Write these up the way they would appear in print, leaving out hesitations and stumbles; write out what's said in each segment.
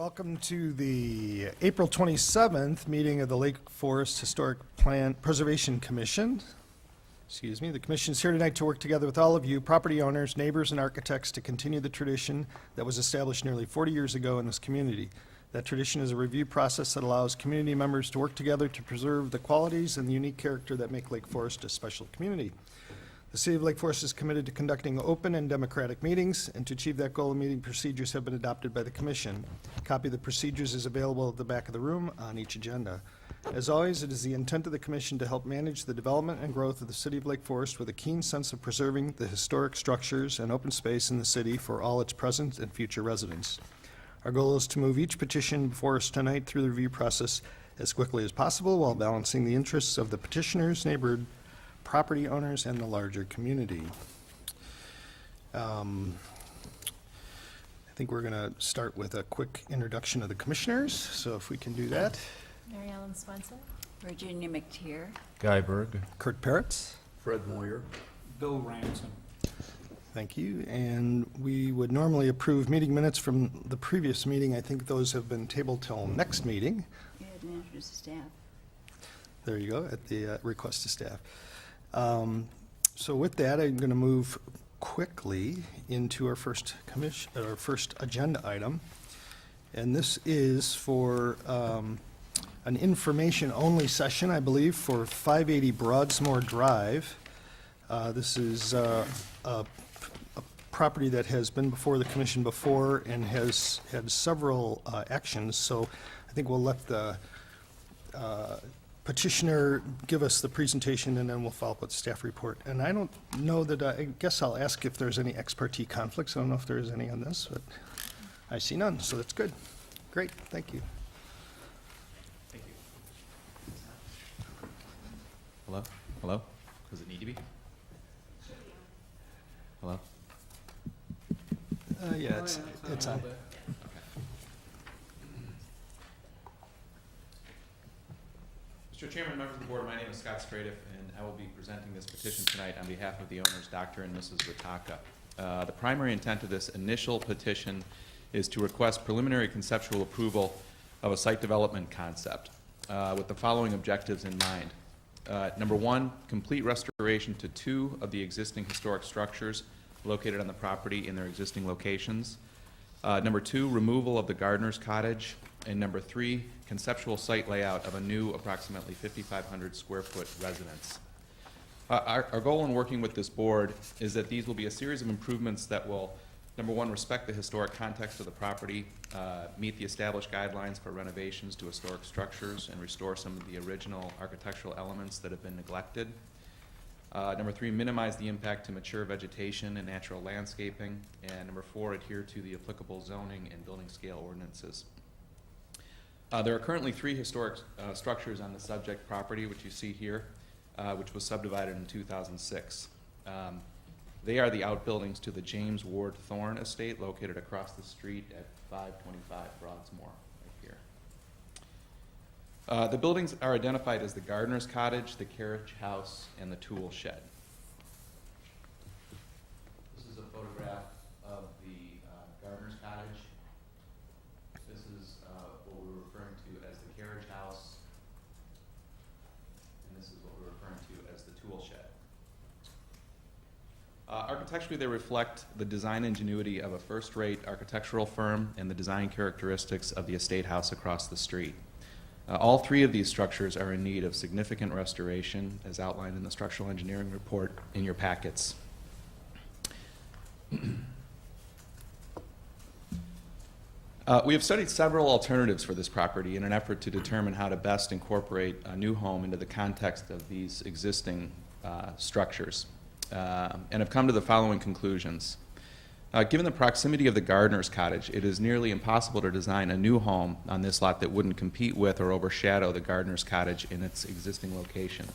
welcome to the April 27th meeting of the Lake Forest Historic Plan Preservation Commission. Excuse me. The commission is here tonight to work together with all of you, property owners, neighbors, and architects to continue the tradition that was established nearly 40 years ago in this community. That tradition is a review process that allows community members to work together to preserve the qualities and the unique character that make Lake Forest a special community. The City of Lake Forest is committed to conducting open and democratic meetings, and to achieve that goal, meeting procedures have been adopted by the Commission. A copy of the procedures is available at the back of the room on each agenda. As always, it is the intent of the Commission to help manage the development and growth of the City of Lake Forest with a keen sense of preserving the historic structures and open space in the city for all its present and future residents. Our goal is to move each petition before us tonight through the review process as quickly as possible while balancing the interests of the petitioners, neighborhood, property owners, and the larger community. I think we're going to start with a quick introduction of the commissioners, so if we can do that. Mary Ellen Swenson. Virginia McTier. Guy Berg. Kurt Peretz. Fred Moyer. Bill Ransom. Thank you. And we would normally approve meeting minutes from the previous meeting. I think those have been tabled till next meeting. You had an introduce the staff. There you go, at the request of staff. So with that, I'm going to move quickly into our first agenda item. And this is for an information-only session, I believe, for 580 Broadsmore Drive. This is a property that has been before the commission before and has had several actions. So I think we'll let the petitioner give us the presentation, and then we'll follow up with the staff report. And I don't know that, I guess I'll ask if there's any ex parte conflicts. I don't know if there is any on this, but I see none, so that's good. Great, thank you. Thank you. Hello? Hello? Does it need to be? Hello? Yeah, it's on. Mr. Chairman, members of the board, my name is Scott Stradiff, and I will be presenting this petition tonight on behalf of the owners, Dr. and Mrs. Ritaka. The primary intent of this initial petition is to request preliminary conceptual approval of a site development concept with the following objectives in mind. Number one, complete restoration to 2 of the existing historic structures located on the property in their existing locations. Number 2, removal of the gardener's cottage. And number 3, conceptual site layout of a new approximately 5,500 square foot residence. Our goal in working with this board is that these will be a series of improvements that will, number 1, respect the historic context of the property, meet the established guidelines for renovations to historic structures, and restore some of the original architectural elements that have been neglected. Number 3, minimize the impact to mature vegetation and natural landscaping. And number 4, adhere to the applicable zoning and building scale ordinances. There are currently 3 historic structures on the subject property, which you see here, which was subdivided in 2006. They are the outbuildings to the James Ward Thorne estate located across the street at 525 Broadsmore, right here. The buildings are identified as the gardener's cottage, the carriage house, and the tool shed. This is a photograph of the gardener's cottage. This is what we're referring to as the carriage house, and this is what we're referring to as the tool shed. Architecturally, they reflect the design ingenuity of a first-rate architectural firm and the design characteristics of the estate house across the street. All 3 of these structures are in need of significant restoration, as outlined in the structural engineering report in your packets. We have studied several alternatives for this property in an effort to determine how to best incorporate a new home into the context of these existing structures, and have come to the following conclusions. Given the proximity of the gardener's cottage, it is nearly impossible to design a new home on this lot that wouldn't compete with or overshadow the gardener's cottage in its existing location.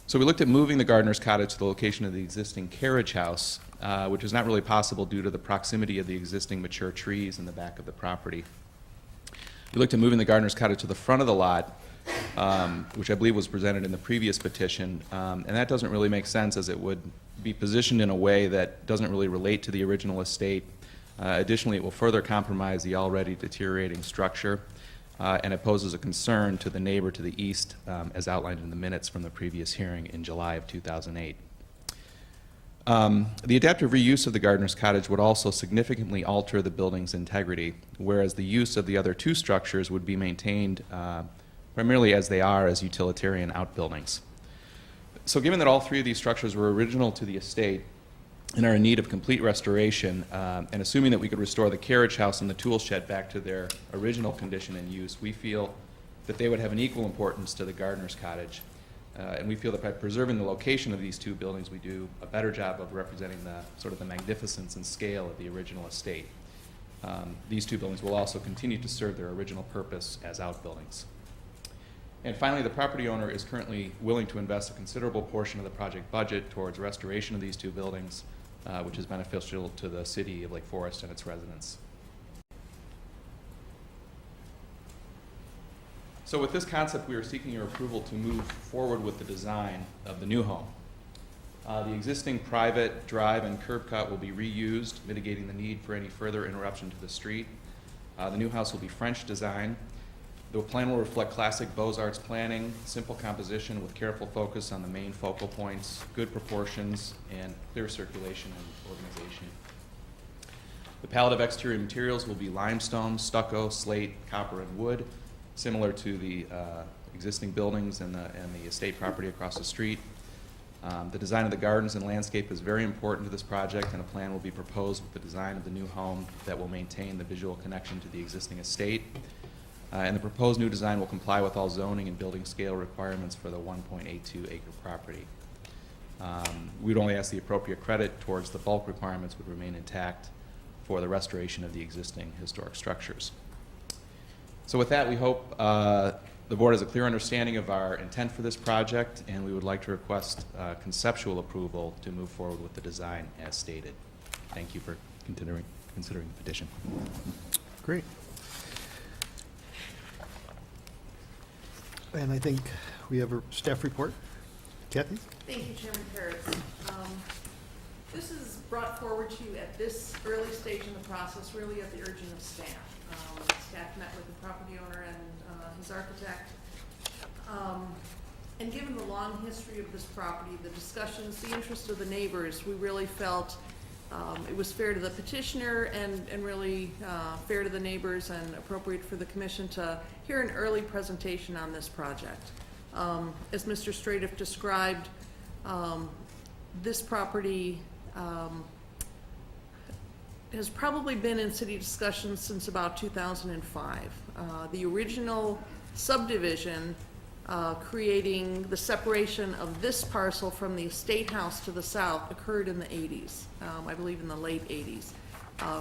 So we looked at moving the gardener's cottage to the location of the existing carriage house, which is not really possible due to the proximity of the existing mature trees in the back of the property. We looked at moving the gardener's cottage to the front of the lot, which I believe was presented in the previous petition, and that doesn't really make sense, as it would be positioned in a way that doesn't really relate to the original estate Additionally, it will further compromise the already deteriorating structure, and it poses a concern to the neighbor to the east, as outlined in the minutes from the previous hearing in July of 2008. The adaptive reuse of the gardener's cottage would also significantly alter the building's integrity, whereas the use of the other two structures would be maintained primarily as they are as utilitarian outbuildings. So given that all three of these structures were original to the estate and are in need of complete restoration, and assuming that we could restore the carriage house and the tool shed back to their original condition and use, we feel that they would have an equal importance to the gardener's cottage. And we feel that by preserving the location of these two buildings, we do a better job of representing the sort of the magnificence and scale of the original estate. These two buildings will also continue to serve their original purpose as outbuildings. And finally, the property owner is currently willing to invest a considerable portion of the project budget towards restoration of these two buildings, which is beneficial to the city of Lake Forest and its residents. So with this concept, we are seeking your approval to move forward with the design of the new home. The existing private drive and curb cut will be reused, mitigating the need for any further interruption to the street. The new house will be French design. The plan will reflect classic Beaux-Arts planning, simple composition with careful focus on the main focal points, good proportions, and clear circulation and organization. The palette of exterior materials will be limestone, stucco, slate, copper, and wood, similar to the existing buildings and the estate property across the street. The design of the gardens and landscape is very important to this project, and a plan will be proposed with the design of the new home that will maintain the visual connection to the existing estate. And the proposed new design will comply with all zoning and building scale requirements for the 1.82 acre property. We'd only ask the appropriate credit towards the bulk requirements would remain intact for the restoration of the existing historic structures. So with that, we hope the board has a clear understanding of our intent for this project, and we would like to request conceptual approval to move forward with the design as stated. Thank you for considering the petition. Great. And I think we have a staff report. Kathy? Thank you, Chairman Parris. This is brought forward to you at this early stage in the process, really at the urging of staff. Staff met with the property owner and his architect. And given the long history of this property, the discussions, the interest of the neighbors, we really felt it was fair to the petitioner and really fair to the neighbors and appropriate for the commission to hear an early presentation on this project. As Mr. Stradiff described, this property has probably been in city discussions since about 2005. The original subdivision creating the separation of this parcel from the estate house to the south occurred in the 80s, I believe in the late 80s.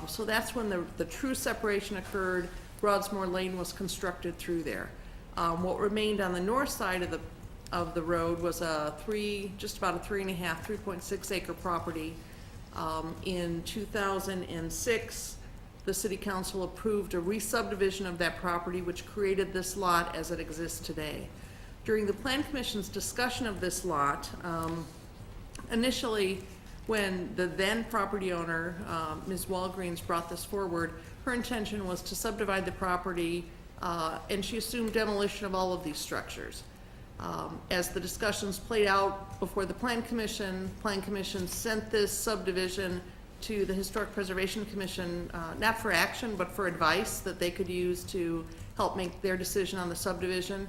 So that's when the true separation occurred. Broadsmore Lane was constructed through there. What remained on the north side of the road was just about a 3.6 acre property. In 2006, the City Council approved a re-subdivision of that property, which created this lot as it exists today. During the Plan Commission's discussion of this lot, initially, when the then property owner, Ms. Walgreens, brought this forward, her intention was to subdivide the property, and she assumed demolition of all of these structures. As the discussions played out before the Plan Commission sent this subdivision to the Historic Preservation Commission, not for action, but for advice that they could use to help make their decision on the subdivision.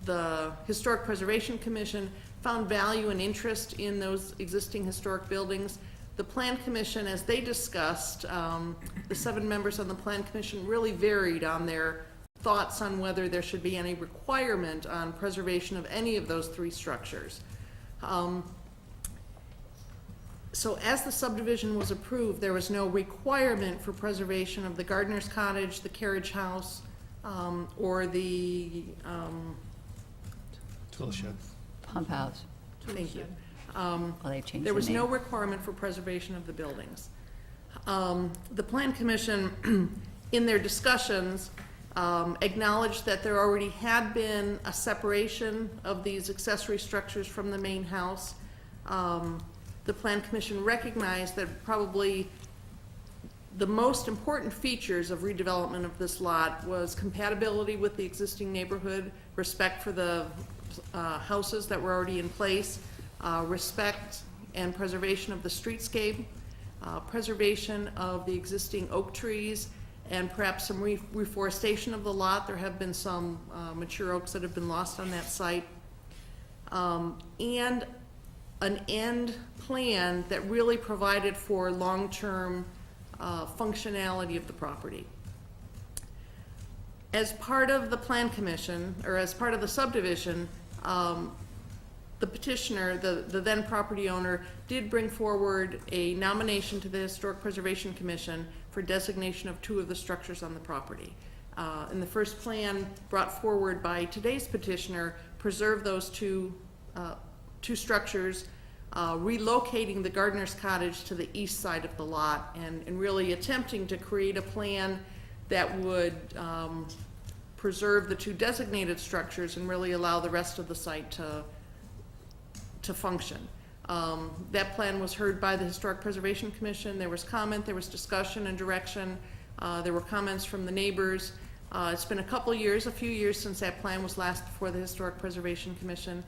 The Historic Preservation Commission found value and interest in those existing historic buildings. The Plan Commission, as they discussed, the 7 members on the Plan Commission really varied on their thoughts on whether there should be any requirement on preservation of any of those 3 structures. So as the subdivision was approved, there was no requirement for preservation of the gardener's cottage, the carriage house, or the, Tool shed. Pump house. thank you. Well, they changed the name. There was no requirement for preservation of the buildings. The Plan Commission, in their discussions, acknowledged that there already had been a separation of these accessory structures from the main house. The Plan Commission recognized that probably the most important features of redevelopment of this lot was compatibility with the existing neighborhood, respect for the houses that were already in place, respect and preservation of the streetscape, preservation of the existing oak trees, and perhaps some reforestation of the lot. There have been some mature oaks that have been lost on that site. And an end plan that really provided for long-term functionality of the property. As part of the plan commission, or as part of the subdivision, the petitioner, the then property owner, did bring forward a nomination to the Historic Preservation Commission for designation of 2 of the structures on the property. And the first plan brought forward by today's petitioner preserved those two structures, relocating the gardener's cottage to the east side of the lot, and really attempting to create a plan that would preserve the 2 designated structures and really allow the rest of the site to function. That plan was heard by the Historic Preservation Commission. There was comment, there was discussion and direction. There were comments from the neighbors. It's been a few years since that plan was last before the Historic Preservation Commission.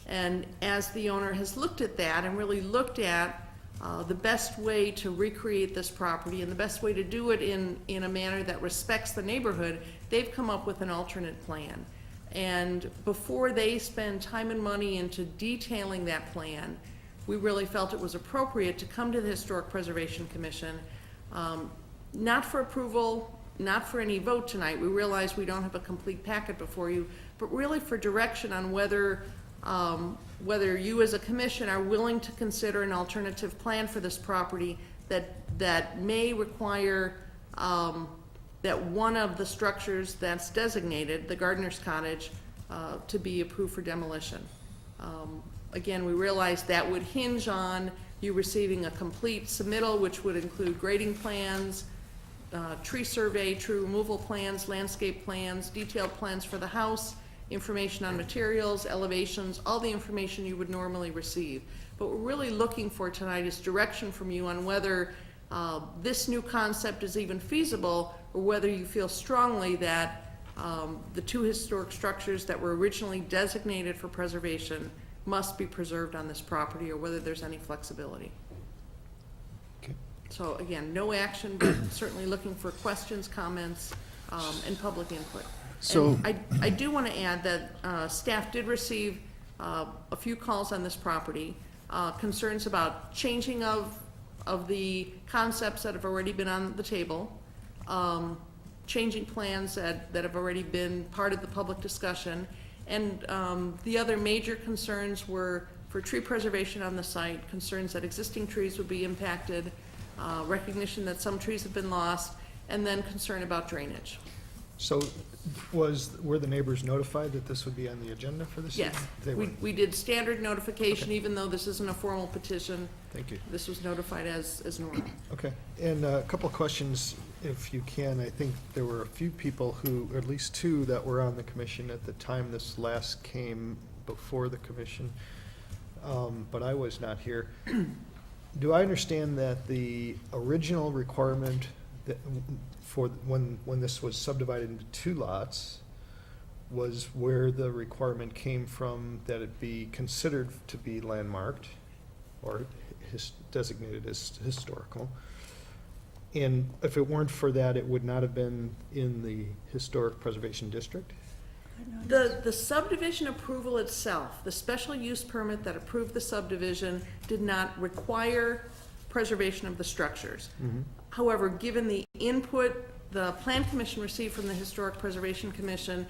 And as the owner has looked at that and really looked at the best way to recreate this property and the best way to do it in a manner that respects the neighborhood, they've come up with an alternate plan. And before they spend time and money into detailing that plan, we really felt it was appropriate to come to the Historic Preservation Commission, not for approval, not for any vote tonight. We realize we don't have a complete packet before you, but really for direction on whether you as a commission are willing to consider an alternative plan for this property that may require that one of the structures that's designated, the gardener's cottage, to be approved for demolition. Again, we realize that would hinge on you receiving a complete submittal, which would include grading plans, tree survey, tree removal plans, landscape plans, detailed plans for the house, information on materials, elevations, all the information you would normally receive. But what we're really looking for tonight is direction from you on whether this new concept is even feasible, or whether you feel strongly that the 2 historic structures that were originally designated for preservation must be preserved on this property, or whether there's any flexibility. Okay. So again, no action, but certainly looking for questions, comments, and public input. So- And I do want to add that staff did receive a few calls on this property, concerns about changing of the concepts that have already been on the table, changing plans that have already been part of the public discussion. And the other major concerns were for tree preservation on the site, concerns that existing trees would be impacted, recognition that some trees have been lost, and then concern about drainage. So were the neighbors notified that this would be on the agenda for this evening? Yes, They were. we did standard notification, Okay. even though this isn't a formal petition. Thank you. This was notified as normal. Okay, and a couple of questions, if you can. I think there were a few people who, or at least 2, that were on the commission at the time this last came before the commission, but I was not here. Do I understand that the original requirement that, for when this was subdivided into 2 lots, was where the requirement came from that it be considered to be landmarked or designated as historical? And if it weren't for that, it would not have been in the Historic Preservation District? The subdivision approval itself, the special use permit that approved the subdivision, did not require preservation of the structures. However, given the input the Plan Commission received from the Historic Preservation Commission,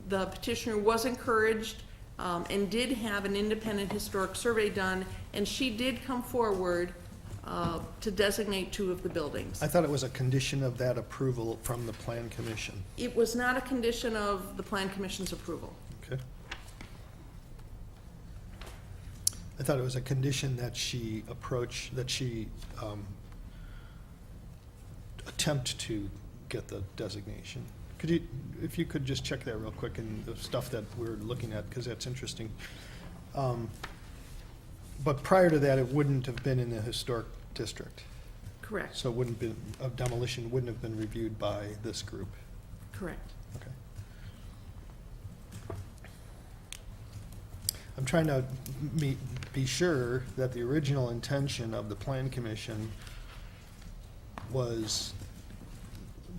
the petitioner was encouraged and did have an independent historic survey done, and she did come forward to designate 2 of the buildings. I thought it was a condition of that approval from the Plan Commission. It was not a condition of the Plan Commission's approval. Okay. I thought it was a condition that she attempt to get the designation. Could you, if you could just check that real quick, and the stuff that we're looking at, because that's interesting. But prior to that, it wouldn't have been in the historic district. Correct, So it wouldn't be, a demolition wouldn't have been reviewed by this group. correct. Okay. I'm trying to be sure that the original intention of the Plan Commission was,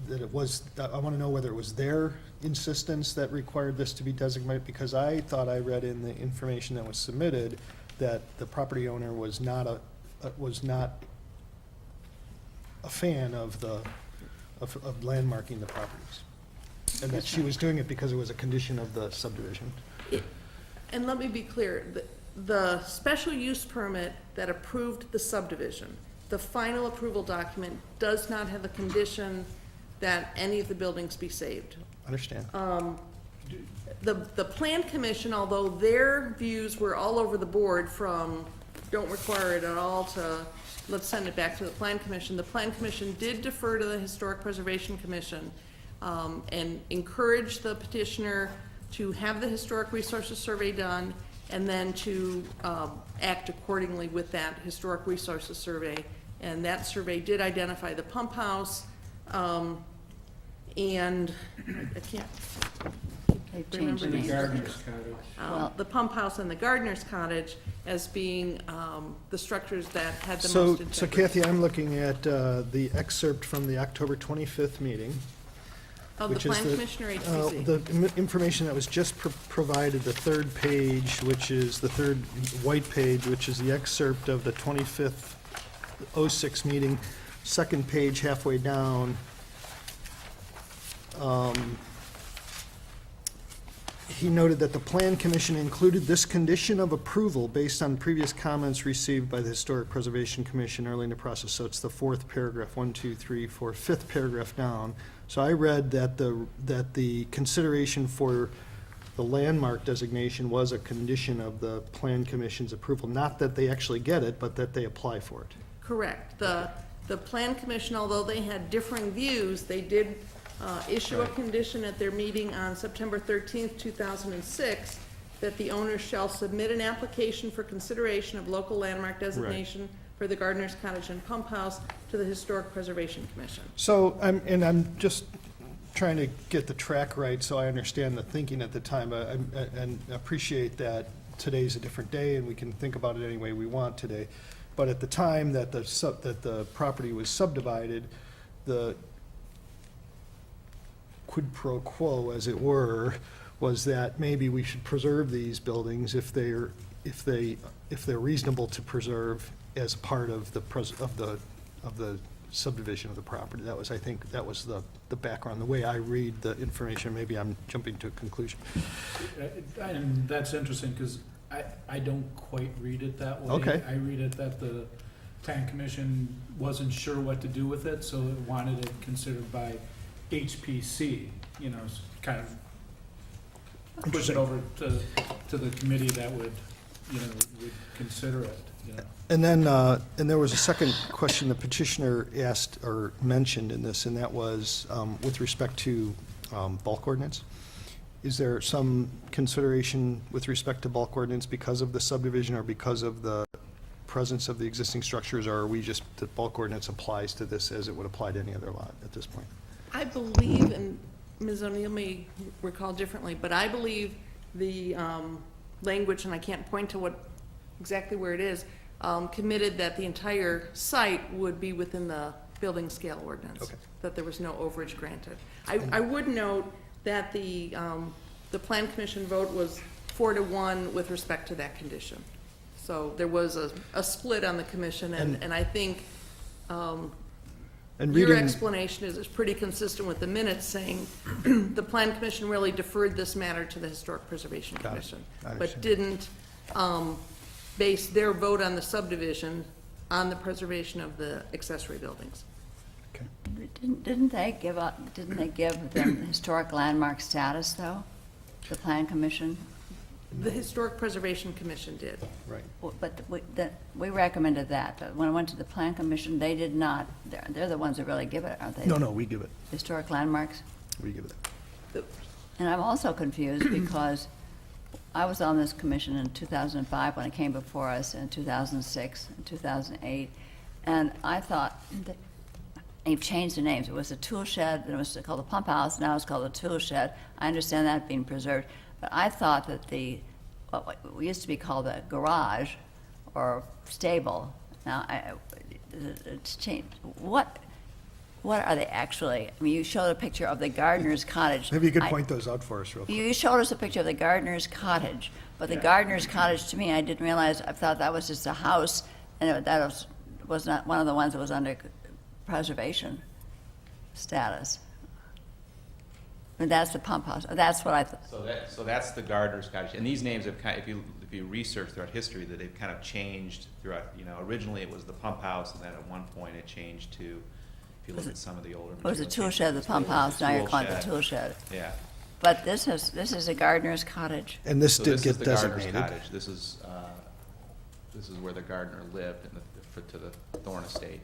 that it was, I want to know whether it was their insistence that required this to be designated, because I thought I read in the information that was submitted that the property owner was not a fan of landmarking the properties. And that she was doing it because it was a condition of the subdivision. And let me be clear, the special use permit that approved the subdivision, the final approval document does not have a condition that any of the buildings be saved. Understand? The Plan Commission, although their views were all over the board from don't require it at all to let's send it back to the Plan Commission, the Plan Commission did defer to the Historic Preservation Commission and encourage the petitioner to have the Historic Resources Survey done and then to act accordingly with that Historic Resources Survey. And that survey did identify the pump house, and I can't They've changed remember the the name. structure. The pump house and the gardener's cottage as being the structures that had the So, most so integrity. Kathy, I'm looking at the excerpt from the October 25th meeting. Of the which is Plan Commission or HPC? The information that was just provided, the third page, which is the third white page, which is the excerpt of the 25th 06 meeting, second page halfway down. He noted that the Plan Commission included this condition of approval based on previous comments received by the Historic Preservation Commission early in the process. So it's the fourth paragraph, 1, 2, 3, 4, fifth paragraph down. So I read that the consideration for the landmark designation was a condition of the Plan Commission's approval, not that they actually get it, but that they apply for it. Correct. The Plan Commission, although they had differing views, they did issue a condition at their meeting on September 13th, 2006, that the owner shall submit an application for consideration of local landmark designation for the Gardener's Cottage and Pump House to the Historic Preservation Commission. So, I'm just trying to get the track right so I understand the thinking at the time, and appreciate that today's a different day and we can think about it any way we want today. But at the time that the property was subdivided, the quid pro quo, as it were, was that maybe we should preserve these buildings if they're reasonable to preserve as part of the subdivision of the property. That was, I think, that was the background, the way I read the information. Maybe I'm jumping to a conclusion. And that's interesting, because I don't quite read it that way. Okay. I read it that the Plan Commission wasn't sure what to do with it, so it wanted it considered by HPC, you know, kind of push it over to the committee that would, you know, would consider it, you know. And then, and there was a second question the petitioner asked or mentioned in this, and that was with respect to bulk ordinance. Is there some consideration with respect to bulk ordinance because of the subdivision or because of the presence of the existing structures, or are we just, the bulk ordinance applies to this as it would apply to any other lot at this point? I believe, and Ms. O'Neill may recall differently, but I believe the language, and I can't point to exactly where it is, committed that the entire site would be within the building scale ordinance. Okay. That there was no overage granted. I would note that the Plan Commission vote was 4-1 with respect to that condition. So there was a split on the commission, and I think And your reading, explanation is pretty consistent with the minutes saying the Plan Commission really deferred this matter to the Historic Preservation Got it. Commission, I but understand. didn't base their vote on the subdivision on the preservation of the accessory buildings. okay. Didn't they give them historic landmark status, though? The Plan Commission? The Historic Preservation Commission did. Right. But we recommended that. But when I went to the Plan Commission, they did not. They're the ones that really give it, aren't they? No, we give it. Historic landmarks? We give it. The- And I'm also confused because I was on this commission in 2005 when it came before us, in 2006, and 2008, And I thought, that you've changed the names. It was a tool shed, then it was called the pump house, now it's called a tool shed. I understand that being preserved. But I thought that what used to be called a garage or stable, now it's changed. What are they actually? I mean, you showed a picture of the gardener's cottage. Maybe you could I- point those out for us real quick. You showed us a picture of the gardener's cottage, but the gardener's cottage, to me, I didn't realize, I thought that was just a house, and that was not one of the ones that was under preservation status. And that's the pump house, that's what I thought. So that's the gardener's cottage, and these names have if you research throughout history, that they've kind of changed throughout, originally it was the pump house, and then at one point it changed to, if you look at some of the older. It was the materials, tool shed, the pump house, now you're calling it the tool shed. Yeah. But this is a gardener's cottage. And this So did this get is the gardener's designated. cottage. This is where the gardener lived to the Thorne estate.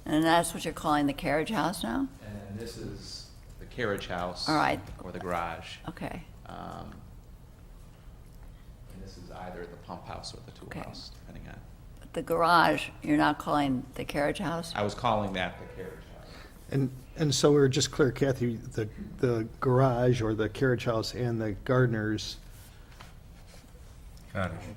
And that's what you're calling the carriage house now? And then this is the carriage house. All right. Or the garage. Okay. And this is either the pump house or the tool Okay. house, depending on. The garage, you're not calling the carriage house? I was calling that the carriage house. And so we're just clear, Kathy, the garage or the carriage house and the gardener's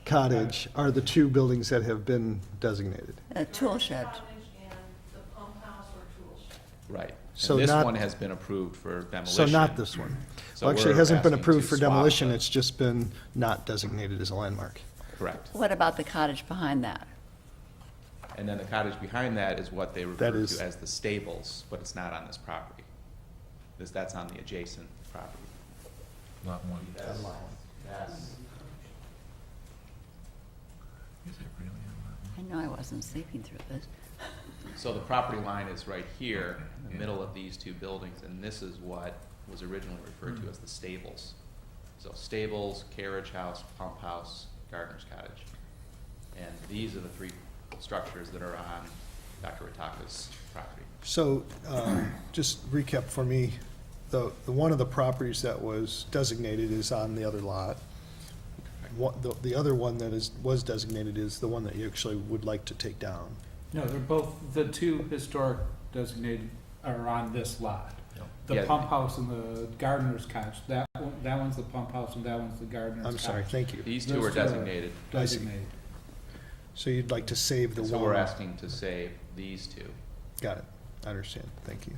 cottage are the two buildings that have been designated. A tool shed. Cottage and the pump house or tool shed. Right. So And this not- one has been approved for So demolition. not this one. So Well, actually, it we're hasn't been asking approved to for swap demolition, the- it's just been not designated as a landmark. Correct. What about the cottage behind that? And then the cottage behind that is what they That refer is- to as the stables, but it's not on this property. That's on the adjacent property. Lot one. That's- Is it really on lot I know I wasn't sleeping through this. So the property line is right here, in the middle of these two buildings, and this is what was originally referred to as the stables. So stables, carriage house, pump house, gardener's cottage. And these are the three structures that are on Dr. Ritaka's property. So, just recap for me, the one of the properties that was designated is on the other lot. The other one that was designated is the one that you actually would like to take down. No, they're both, the two historic designated are on this lot. The Yeah. pump house and the gardener's cottage, that one's the pump house and that one's the gardener's cottage. I'm sorry, thank you. These two Those are two are- designated, I see. Designated. So you'd like to save the and one? so we're asking to save these two. Got it, I understand, thank you.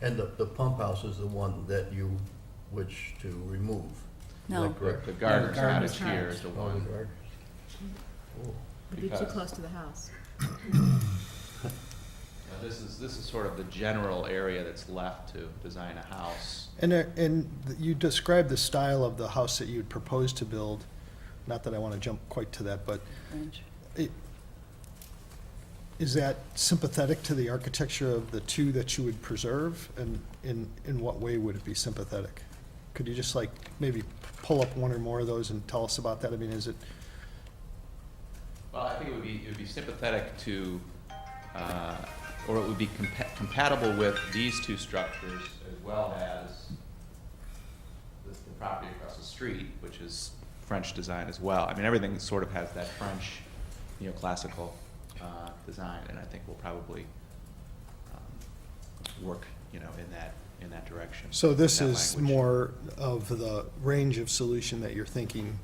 And the pump house is the one that you wish to remove? Is No. that correct? The gardener's gardener's cottage here is the Oh, the one. garden. Oh. It'd be too Because- close to the house. Now, this is sort of the general area that's left to design a house. And you described the style of the house that you'd propose to build, not that I want to jump quite to that, but Fringe. is that sympathetic to the architecture of the two that you would preserve? And in what way would it be sympathetic? Could you just like maybe pull up one or more of those and tell us about that? I mean, is it, Well, I think it would be sympathetic to, or it would be compatible with these two structures as well as the property across the street, which is French design as well. I mean, everything sort of has that French, neoclassical design, and I think will probably work, in that direction. so this that is language. more of the range of solution that you're thinking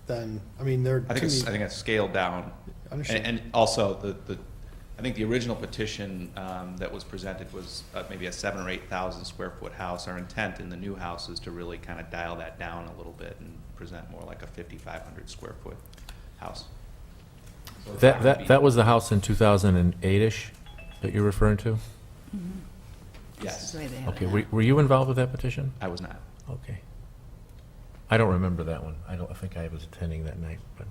than, I mean, there, I to think me. it's scaled down. Understand. And also, I think the original petition that was presented was maybe a 7,000 or 8,000 square foot house. Our intent in the new house is to really kind of dial that down a little bit and present more like a 5,500 square foot house. So it's not gonna be- That was the house in 2008-ish that you're referring to? This Yes, is the way they have it Okay, now. were you involved with that petition? I was not. Okay. I don't remember that one. I think I was attending that night, but.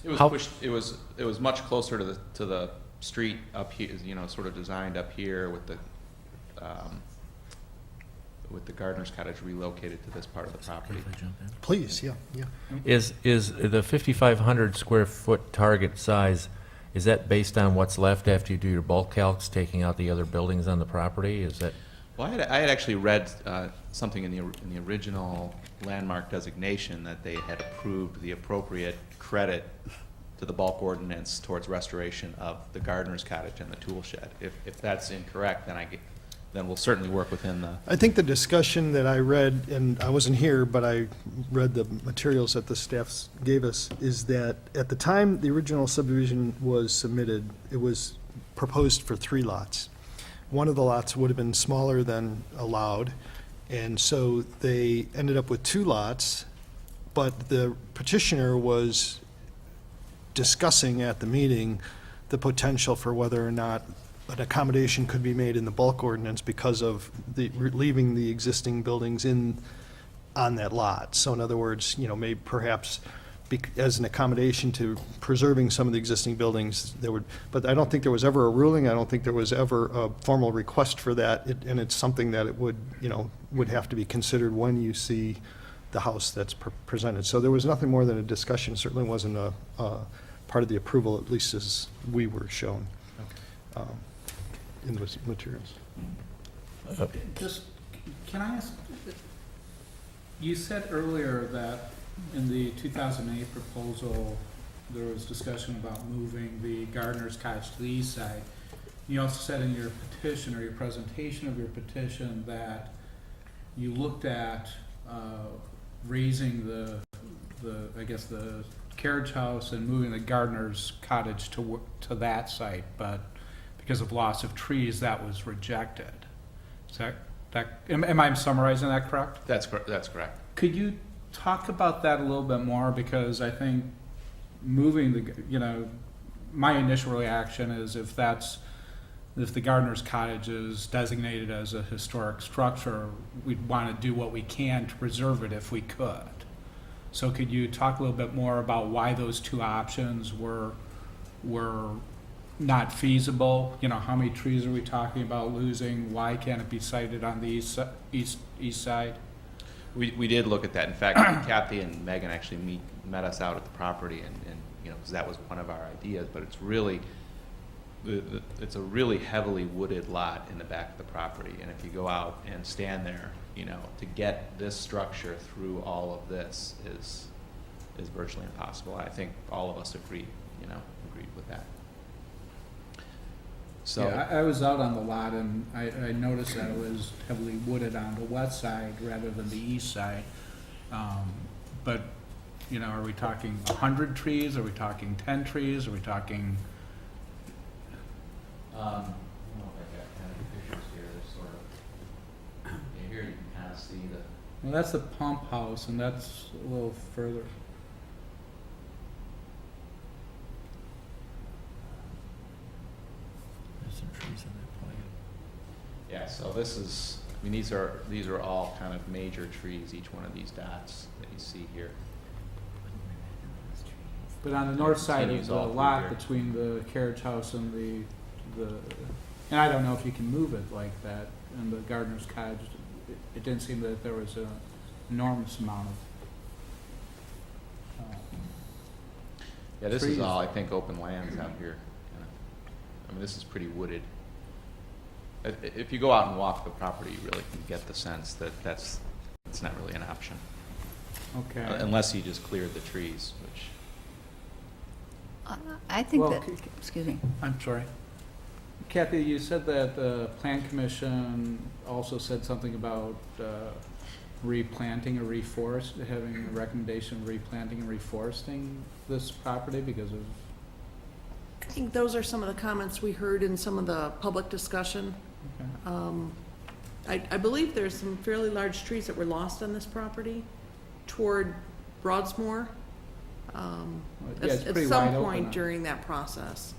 It was How- pushed, it was much closer to the street up here, sort of designed up here with the gardener's cottage relocated to this part of the property. If I jump in? Please, yeah, yeah. Is the 5,500 square foot target size, is that based on what's left after you do your bulk calcs, taking out the other buildings on the property? Is that, Well, I had actually read something in the original landmark designation that they had approved the appropriate credit to the bulk ordinance towards restoration of the gardener's cottage and the tool shed. If that's incorrect, then we'll certainly work within the, I think the discussion that I read, and I wasn't here, but I read the materials that the staff gave us, is that at the time the original subdivision was submitted, it was proposed for 3 lots. One of the lots would have been smaller than allowed, and so they ended up with 2 lots, but the petitioner was discussing at the meeting the potential for whether or not an accommodation could be made in the bulk ordinance because of the, leaving the existing buildings on that lot. So in other words, maybe perhaps as an accommodation to preserving some of the existing buildings, but I don't think there was ever a ruling, I don't think there was ever a formal request for that, and it's something that it would have to be considered when you see the house that's presented. So there was nothing more than a discussion, certainly wasn't a part of the approval, at least as we were shown in the materials. Just, can I ask, you said earlier that in the 2008 proposal, there was discussion about moving the gardener's cottage to the east side. You also said in your petition, or your presentation of your petition, that you looked at raising the I guess the carriage house and moving the gardener's cottage to that site, but because of loss of trees, that was rejected. Is am I summarizing that correct? that's correct. Could you talk about that a little bit more? Because I think moving my initial reaction is if the gardener's cottage is designated as a historic structure, we'd want to do what we can to preserve it if we could. So could you talk a little bit more about why those 2 options were not feasible? How many trees are we talking about losing? Why can't it be sited on the east side? We did look at that. In fact, Kathy and Megan actually met us out at the property, and because that was one of our ideas, but it's really, it's a really heavily wooded lot in the back of the property, and if you go out and stand there, to get this structure through all of this is virtually impossible. I think all of us agreed with that. So. Yeah, I was out on the lot and I noticed that it was heavily wooded on the west side rather than the east side. But, are we talking 100 trees? Are we talking 10 trees? Are we talking? I don't know if I got kind of pictures here, there's sort of, here you can kind of see the, Well, that's the pump house and that's a little further. There's some trees in that plan. yeah, so this is, these are all kind of major trees, each one of these dots that you see here. But on the north side of Continues the all through lot here. between the carriage house and and I don't know if you can move it like that, and the gardener's cottage, it didn't seem that there was an enormous amount of Yeah, this trees. is all, I think, open lands out here. This is pretty wooded. If you go out and walk the property, you really can get the sense that it's not really an option. Okay. Unless you just cleared the trees, which, I think Well, that, excuse me. I'm sorry. Kathy, you said that the Plan Commission also said something about replanting or having a recommendation of replanting and reforesting this property because of, I think those are some of the comments we heard in some of the public discussion. okay. I believe there's some fairly large trees that were lost on this property toward Broadsmore. Yeah, it's At pretty some wide open point on- during that process.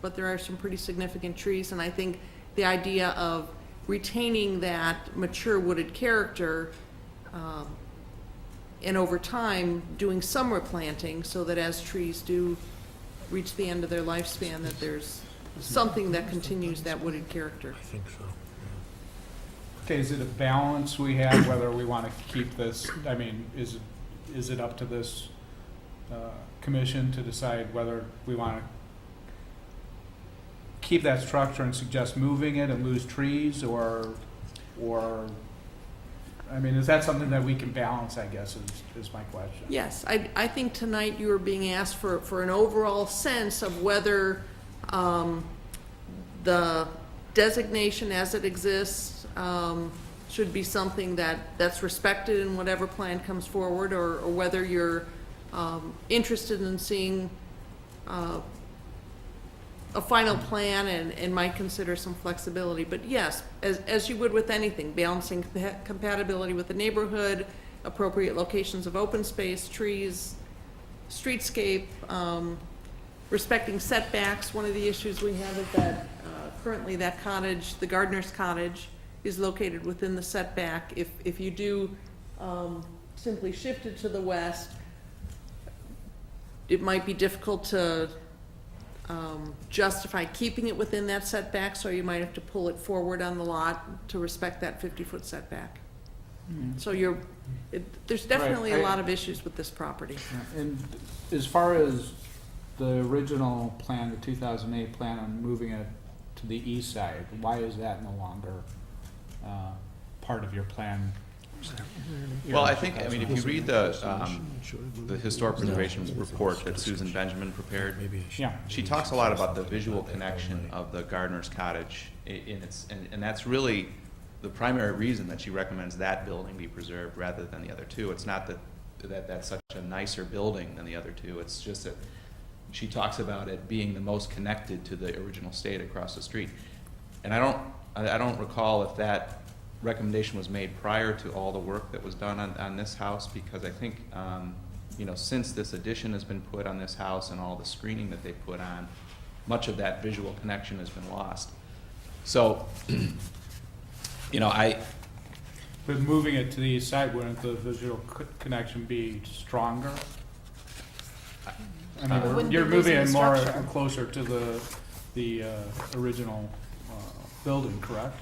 But there are some pretty significant trees, and I think the idea of retaining that mature wooded character, and over time, doing some replanting so that as trees do reach the end of their lifespan, that there's something that continues that wooded character. I think so. Okay, is it a balance we have whether we want to keep this, is it up to this commission to decide whether we want to keep that structure and suggest moving it and lose trees, or I mean, is that something that we can balance, I guess, is my question. Yes, I think tonight you are being asked for an overall sense of whether the designation as it exists should be something that's respected in whatever plan comes forward, or whether you're interested in seeing a final plan and might consider some flexibility. But yes, as you would with anything, balancing compatibility with the neighborhood, appropriate locations of open space, trees, streetscape, respecting setbacks. One of the issues we have is that currently that cottage, the gardener's cottage, is located within the setback. If you do simply shift it to the west, it might be difficult to justify keeping it within that setback, so you might have to pull it forward on the lot to respect that 50-foot setback. So there's definitely a Right. lot of issues with this property. Yeah, and as far as the original plan, the 2008 plan on moving it to the east side, why is that no longer part of your plan? Well, I think, I mean, if you read the historic preservation report that Susan Benjamin prepared, Yeah. she talks a lot about the visual connection of the gardener's cottage in its, and that's really the primary reason that she recommends that building be preserved rather than the other two. It's not that that's such a nicer building than the other two, it's just that she talks about it being the most connected to the original state across the street. And I don't recall if that recommendation was made prior to all the work that was done on this house, because I think, you know, since this addition has been put on this house and all the screening that they put on, much of that visual connection has been lost. So, you know, But moving it to the east side, wouldn't the visual connection be stronger? I mean, Wouldn't you're be moving losing it more the structure. closer to the original building, correct?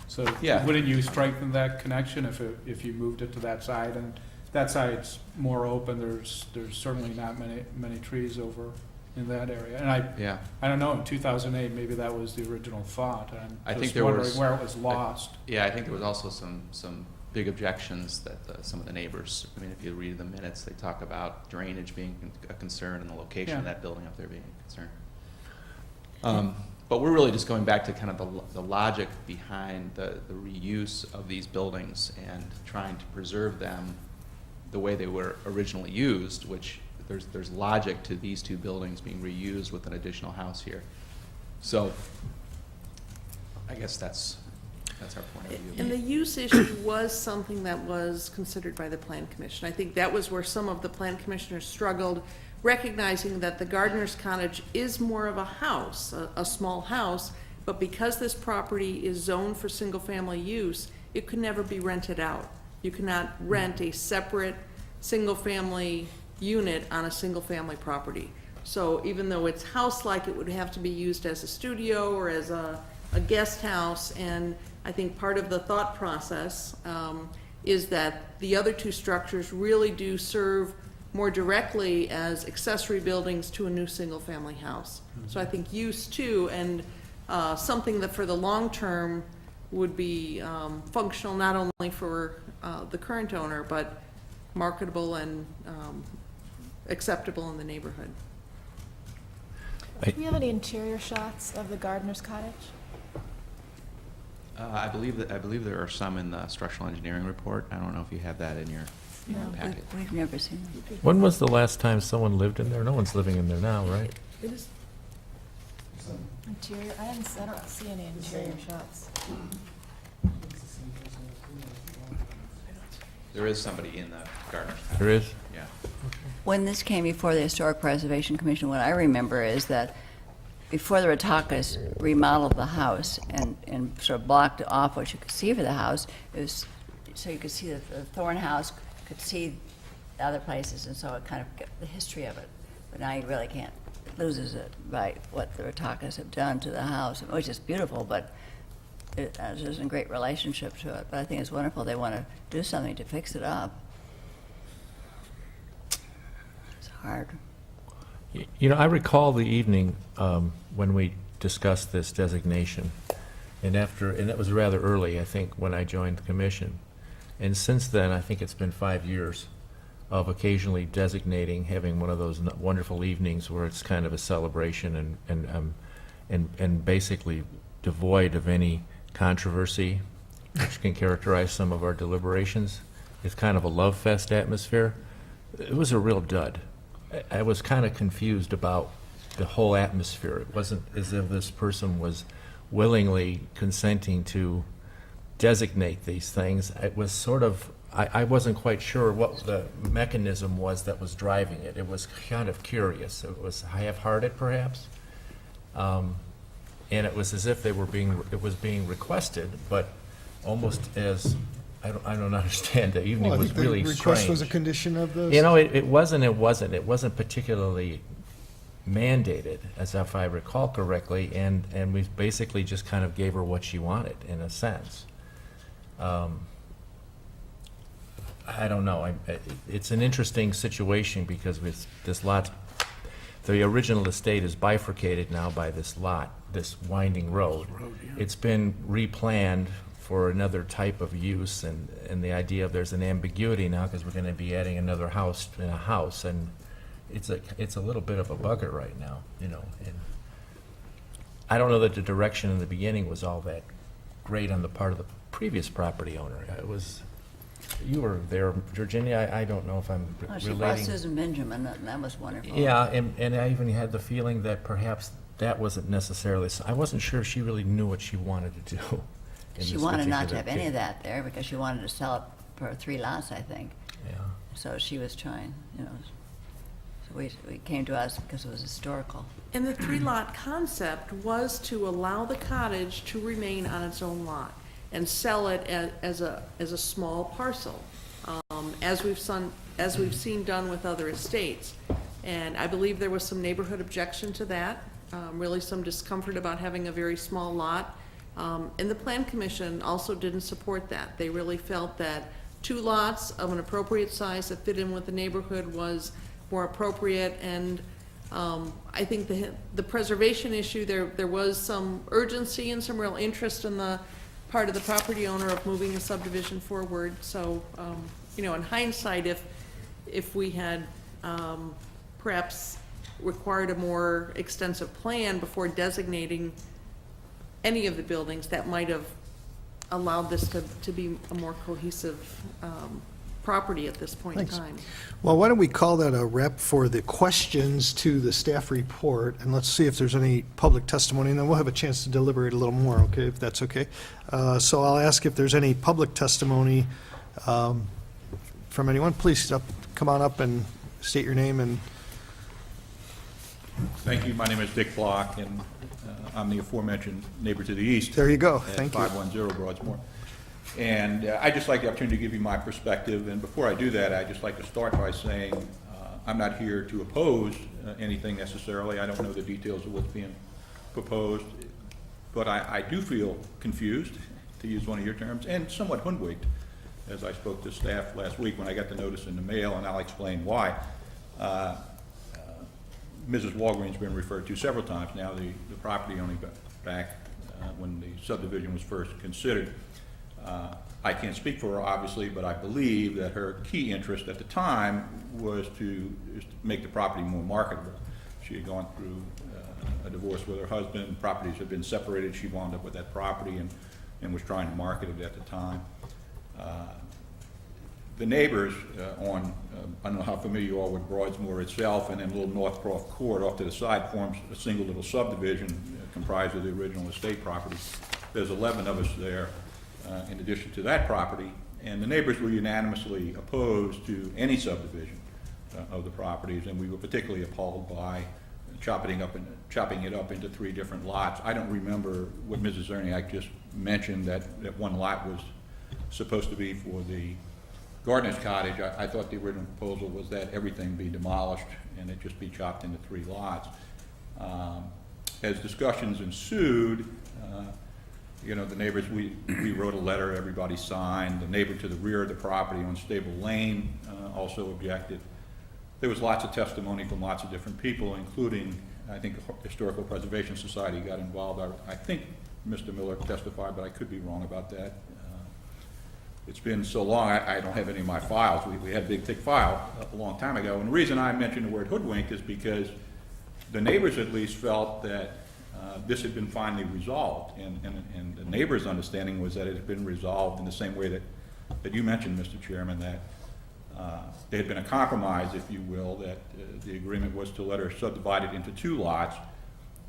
So Yeah. wouldn't you strengthen that connection if you moved it to that side? And that side's more open, there's certainly not many trees over in that area. And yeah. I don't know, in 2008, maybe that was the original thought. I I'm think just there wondering was- where it was lost. Yeah, I think there was also some big objections that some of the neighbors, I mean, if you read the minutes, they talk about drainage being a concern and the location of Yeah. that building up there being a concern. But we're really just going back to kind of the logic behind the reuse of these buildings and trying to preserve them the way they were originally used, which there's logic to these two buildings being reused with an additional house here. So I guess that's our point of view. And the use issue was something that was considered by the Plan Commission. I think that was where some of the Plan Commissioners struggled, recognizing that the gardener's cottage is more of a house, a small house, but because this property is zoned for single-family use, it could never be rented out. You cannot rent a separate single-family unit on a single-family property. So even though it's house-like, it would have to be used as a studio or as a guest house. And I think part of the thought process is that the other two structures really do serve more directly as accessory buildings to a new single-family house. So I think use too, and something that for the long term would be functional not only for the current owner, but marketable and acceptable in the neighborhood. Do we have any interior shots of the gardener's cottage? I believe there are some in the structural engineering report. I don't know if you have that in your packet. We've never seen them. When was the last time someone lived in there? No one's living in there now, right? It is, Interior, I don't see any interior shots. There is somebody in the gardener's patio. There is? Yeah. When this came before the Historic Preservation Commission, what I remember is that before the Ratakas remodeled the house and sort of blocked off what you could see for the house, it was, so you could see the Thorn House, could see the other places, and so it kind of, the history of it. But now you really can't, it loses it by what the Ratakas have done to the house, which is beautiful, but there isn't a great relationship to it. But I think it's wonderful they want to do something to fix it up. It's hard. You know, I recall the evening when we discussed this designation, and it was rather early, I think, when I joined the commission. And since then, I think it's been 5 years of occasionally designating, having one of those wonderful evenings where it's kind of a celebration and basically devoid of any controversy, which can characterize some of our deliberations. It's kind of a love fest atmosphere. It was a real dud. I was kind of confused about the whole atmosphere. It wasn't as if this person was willingly consenting to designate these things. It was sort of, I wasn't quite sure what the mechanism was that was driving it. It was kind of curious. It was half-hearted, perhaps. And it was as if it was being requested, but almost as, I don't understand, the evening Well, I was think the really request was a strange. condition of the. You know, it wasn't particularly mandated, as if I recall correctly, and we basically just kind of gave her what she wanted, in a sense. I don't know, it's an interesting situation because with this lot, the original estate is bifurcated now by this lot, this winding road. It's been replanned for another type of use, and the idea of there's an ambiguity now because we're gonna be adding another house in a house, and it's a little bit of a bugger right now, you know. And I don't know that the direction in the beginning was all that great on the part of the previous property owner. It was, you were there, Virginia, I don't know if I'm Oh, she brought relating. Susan Benjamin, and that was wonderful. Yeah, and I even had the feeling that perhaps that wasn't necessarily, I wasn't sure if she really knew what she wanted to do. in She this wanted not to particular have any case. of that there because she wanted to sell it for 3 lots, I think. Yeah. So she was trying, you know. So we came to us because it was historical. And the 3-lot concept was to allow the cottage to remain on its own lot and sell it as a small parcel, as we've seen done with other estates. And I believe there was some neighborhood objection to that, really some discomfort about having a very small lot. And the Plan Commission also didn't support that. They really felt that 2 lots of an appropriate size that fit in with the neighborhood was more appropriate. And I think the preservation issue, there was some urgency and some real interest in the part of the property owner of moving a subdivision forward. So, you know, in hindsight, if we had perhaps required a more extensive plan before designating any of the buildings, that might have allowed this to be a more cohesive property at this point in Thanks. time. Well, why don't we call that a rep for the questions to the staff report, and let's see if there's any public testimony, and then we'll have a chance to deliberate a little more, okay, if that's okay. So I'll ask if there's any public testimony from anyone. Please come on up and state your name and. Thank you. My name is Dick Block, and I'm the aforementioned neighbor to the east. There you go. At Thank you. 510 Broadsmore. And I'd just like the opportunity to give you my perspective. And before I do that, I'd just like to start by saying I'm not here to oppose anything necessarily. I don't know the details of what's being proposed. But I do feel confused, to use one of your terms, and somewhat hoodwinked, as I spoke to staff last week when I got the notice in the mail, and I'll explain why. Mrs. Walgreen's been referred to several times now, the property owner back when the subdivision was first considered. I can't speak for her, obviously, but I believe that her key interest at the time was to make the property more marketable. She had gone through a divorce with her husband, properties had been separated, she wound up with that property and was trying to market it at the time. The neighbors on, I don't know how familiar you are with Broadsmoor itself, and then Little Northcroft Court off to the side forms a single little subdivision comprised of the original estate property. There's 11 of us there in addition to that property, and the neighbors were unanimously opposed to any subdivision of the properties, and we were particularly appalled by chopping it up into 3 different lots. I don't remember what Mrs. Zerniak just mentioned, that one lot was supposed to be for the Gardener's Cottage. I thought the original proposal was that everything be demolished and it just be chopped into 3 lots. As discussions ensued, you know, the neighbors, we wrote a letter, everybody signed. The neighbor to the rear of the property on Stable Lane also objected. There was lots of testimony from lots of different people, including, I think, the Historical Preservation Society got involved. I think Mr. Miller testified, but I could be wrong about that. it's been so long, I don't have any of my files. We had a big, thick file a long time ago. And the reason I mentioned the word hoodwinked is because the neighbors at least felt that this had been finally resolved. And the neighbors' understanding was that it had been resolved in the same way that you mentioned, Mr. Chairman, that there had been a compromise, if you will, that the agreement was to let her subdivide it into 2 lots,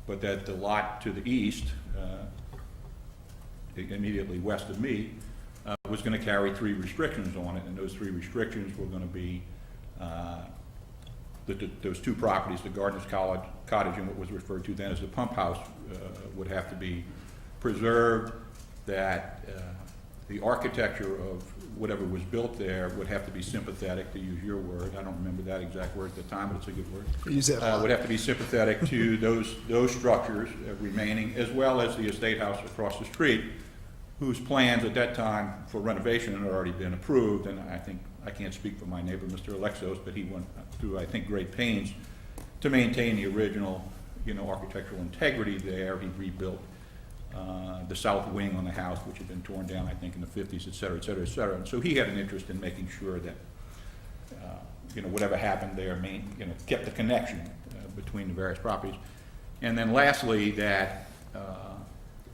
but that the lot to the east, immediately west of me, was going to carry 3 restrictions on it, and those 3 restrictions were going to be those 2 properties, the Gardeners Cottage and what was referred to then as the pump house, would have to be preserved, that the architecture of whatever was built there would have to be sympathetic, to use your word. I don't remember that exact word at the time, but it's a good word. Use that a lot. Would have to be sympathetic to those structures remaining, as well as the estate house across the street, whose plans at that time for renovation had already been approved. And I think, I can't speak for my neighbor, Mr. Alexos, but he went through, I think, great pains to maintain the original, architectural integrity there. He rebuilt the south wing on the house, which had been torn down, I think, in the 50s, et cetera, et cetera, et cetera. And so he had an interest in making sure that, whatever happened there, kept the connection between the various properties. And then lastly, that,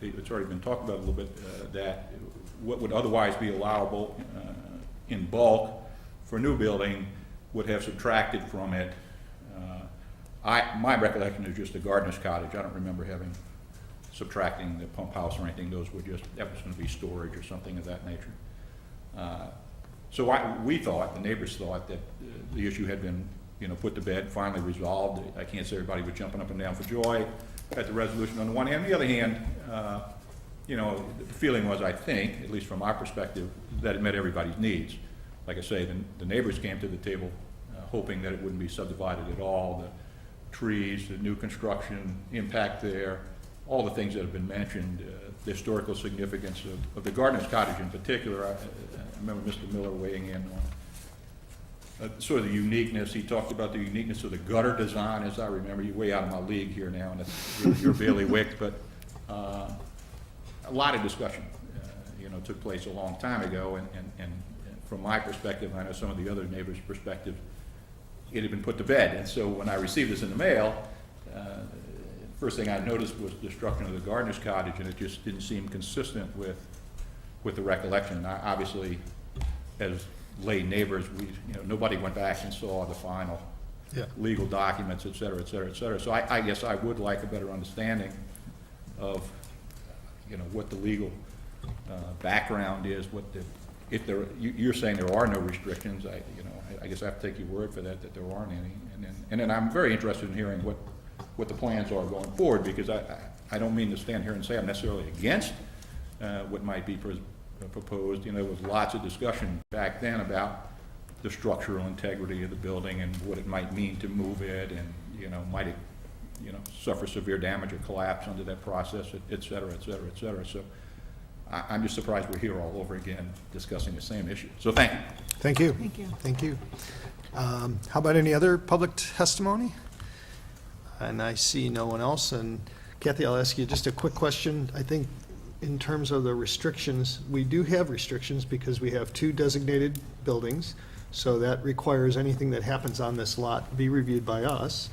it's already been talked about a little bit, that what would otherwise be allowable in bulk for new building would have subtracted from it. My recollection is just the Gardener's Cottage. I don't remember having subtracting the pump house or anything. Those were just, that was going to be storage or something of that nature. So we thought, the neighbors thought, that the issue had been, put to bed, finally resolved. I can't say everybody was jumping up and down for joy at the resolution on the one hand. On the other hand, the feeling was, I think, at least from our perspective, that it met everybody's needs. Like I say, the neighbors came to the table hoping that it wouldn't be subdivided at all. The trees, the new construction impact there, all the things that have been mentioned, the historical significance of the Gardener's Cottage in particular. I remember Mr. Miller weighing in on sort of the uniqueness. He talked about the uniqueness of the gutter design, as I remember. You're way out of my league here now, and you're bailiwick, but a lot of discussion, took place a long time ago, and from my perspective, I know some of the other neighbors' perspective, it had been put to bed. And so when I received this in the mail, first thing I noticed was destruction of the Gardener's Cottage, and it just didn't seem consistent with the recollection. Obviously, as lay neighbors, nobody went back and saw the final legal documents, et cetera, et cetera, et cetera. So I guess I would like a better understanding of, what the legal background is, you're saying there are no restrictions. I guess I have to take your word for that there aren't any. And then I'm very interested in hearing what the plans are going forward, because I don't mean to stand here and say I'm necessarily against what might be proposed. There was lots of discussion back then about the structural integrity of the building and what it might mean to move it, and might it suffer severe damage or collapse under that process, et cetera, et cetera, et cetera. So I'm just surprised we're here all over again discussing the same issue. So thank you. Thank you. Thank you. Thank you. How about any other public testimony? And I see no one else. And Kathy, I'll ask you just a quick question. I think in terms of the restrictions, we do have restrictions because we have 2 designated buildings. So that requires anything that happens on this lot be reviewed by us.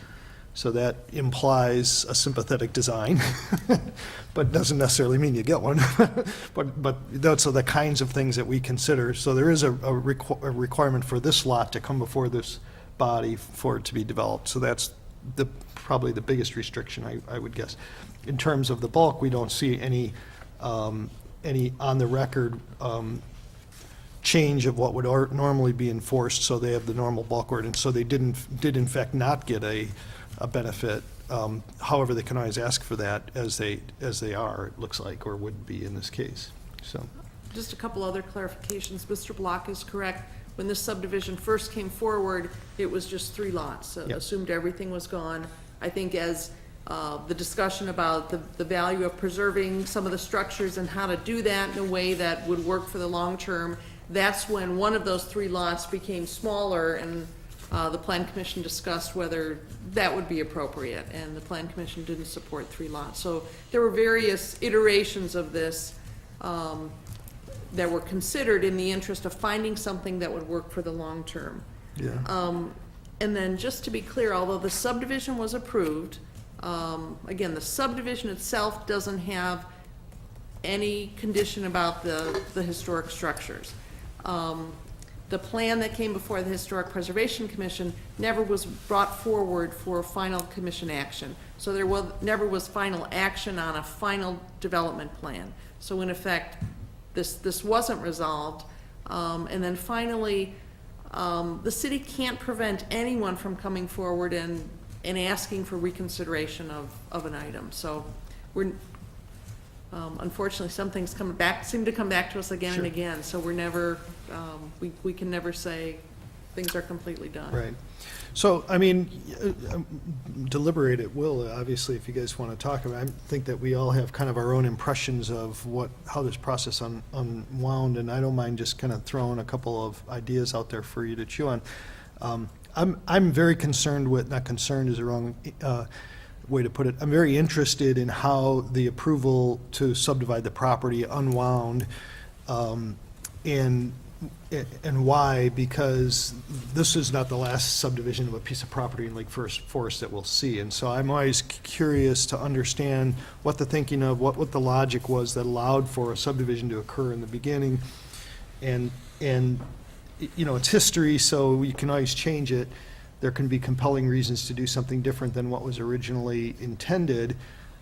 So that implies a sympathetic design, but doesn't necessarily mean you get one. But those are the kinds of things that we consider. So there is a requirement for this lot to come before this body for it to be developed. So that's probably the biggest restriction, I would guess. In terms of the bulk, we don't see any on the record change of what would normally be enforced. So they have the normal bulk ordinance. So they did in fact not get a benefit. However, they can always ask for that as they are, it looks like, or would be in this case. So, Just a couple other clarifications. Mr. Block is correct. When this subdivision first came forward, it was just 3 lots. So Yep. assumed everything was gone. I think as the discussion about the value of preserving some of the structures and how to do that in a way that would work for the long term, that's when one of those 3 lots became smaller, and the Plan Commission discussed whether that would be appropriate, and the Plan Commission didn't support 3 lots. So there were various iterations of this that were considered in the interest of finding something that would work for the long term. Yeah. And then, just to be clear, although the subdivision was approved, again, the subdivision itself doesn't have any condition about the historic structures. The plan that came before the Historic Preservation Commission never was brought forward for final commission action. So there never was final action on a final development plan. So in effect, this wasn't resolved. And then finally, the city can't prevent anyone from coming forward and asking for reconsideration of an item. So we're, unfortunately, some things seem to come back to us again and again, so we're never, we can never say things are completely done. Right. So, I mean, deliberate at will, obviously, if you guys want to talk about it. I think that we all have kind of our own impressions of how this process unwound, and I don't mind just kind of throwing a couple of ideas out there for you to chew on. I'm very concerned with, not concerned is the wrong way to put it, I'm very interested in how the approval to subdivide the property unwound, and why, because this is not the last subdivision of a piece of property in Lake Forest that we'll see. And so I'm always curious to understand what the thinking of, what the logic was that allowed for a subdivision to occur in the beginning. And you know, it's history, so you can always change it. There can be compelling reasons to do something different than what was originally intended,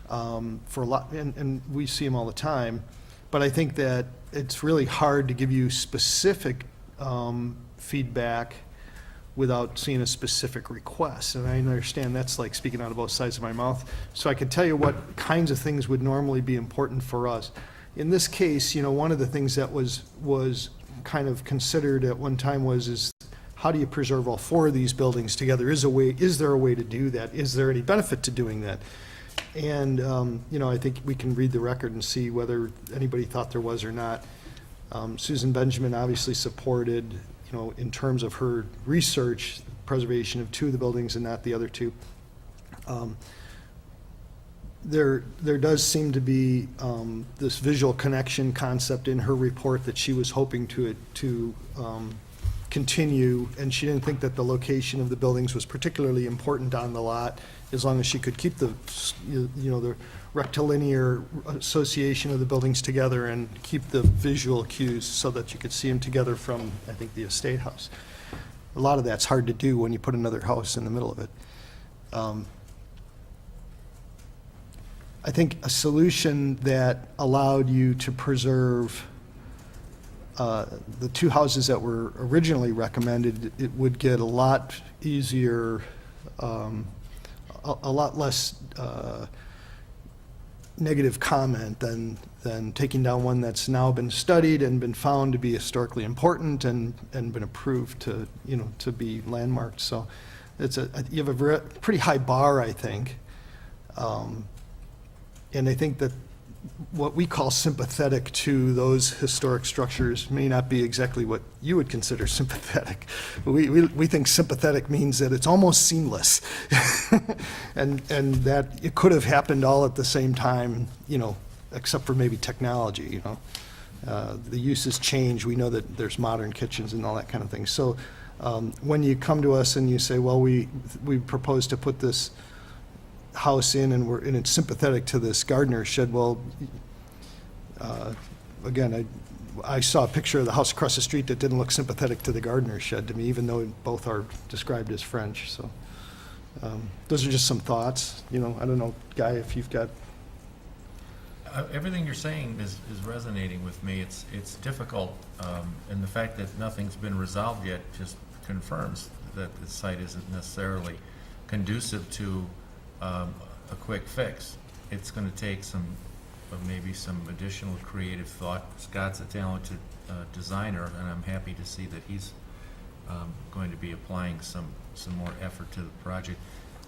for a lot, and we see them all the time. But I think that it's really hard to give you specific feedback without seeing a specific request. And I understand that's like speaking out of both sides of my mouth. So I can tell you what kinds of things would normally be important for us. In this case, you know, one of the things that was kind of considered at one time is how do you preserve all four of these buildings together? Is there a way to do that? Is there any benefit to doing that? And, you know, I think we can read the record and see whether anybody thought there was or not. Susan Benjamin obviously supported, you know, in terms of her research, preservation of two of the buildings and not the other two. There does seem to be this visual connection concept in her report that she was hoping to continue, and she didn't think that the location of the buildings was particularly important on the lot, as long as she could keep the, you know, the rectilinear association of the buildings together and keep the visual cues so that you could see them together from, I think, the estate house. A lot of that's hard to do when you put another house in the middle of it. I think a solution that allowed you to preserve the two houses that were originally recommended, it would get a lot easier, a lot less negative comment than taking down one that's now been studied and been found to be historically important and been approved to, you know, to be landmarked. So you have a pretty high bar, I think. And I think that what we call sympathetic to those historic structures may not be exactly what you would consider sympathetic. We think sympathetic means that it's almost seamless. and that it could have happened all at the same time, you know, except for maybe technology, you know. The uses change. We know that there's modern kitchens and all that kind of thing. So when you come to us and you say, well, we propose to put this house in and it's sympathetic to this gardener shed, well, again, I saw a picture of the house across the street that didn't look sympathetic to the gardener shed to me, even though both are described as French. So those are just some thoughts. You know, I don't know, Guy, if you've got. Everything you're saying is resonating with me. It's difficult, and the fact that nothing's been resolved yet just confirms that the site isn't necessarily conducive to a quick fix. It's going to take maybe some additional creative thought. Scott's a talented designer, and I'm happy to see that he's going to be applying some more effort to the project.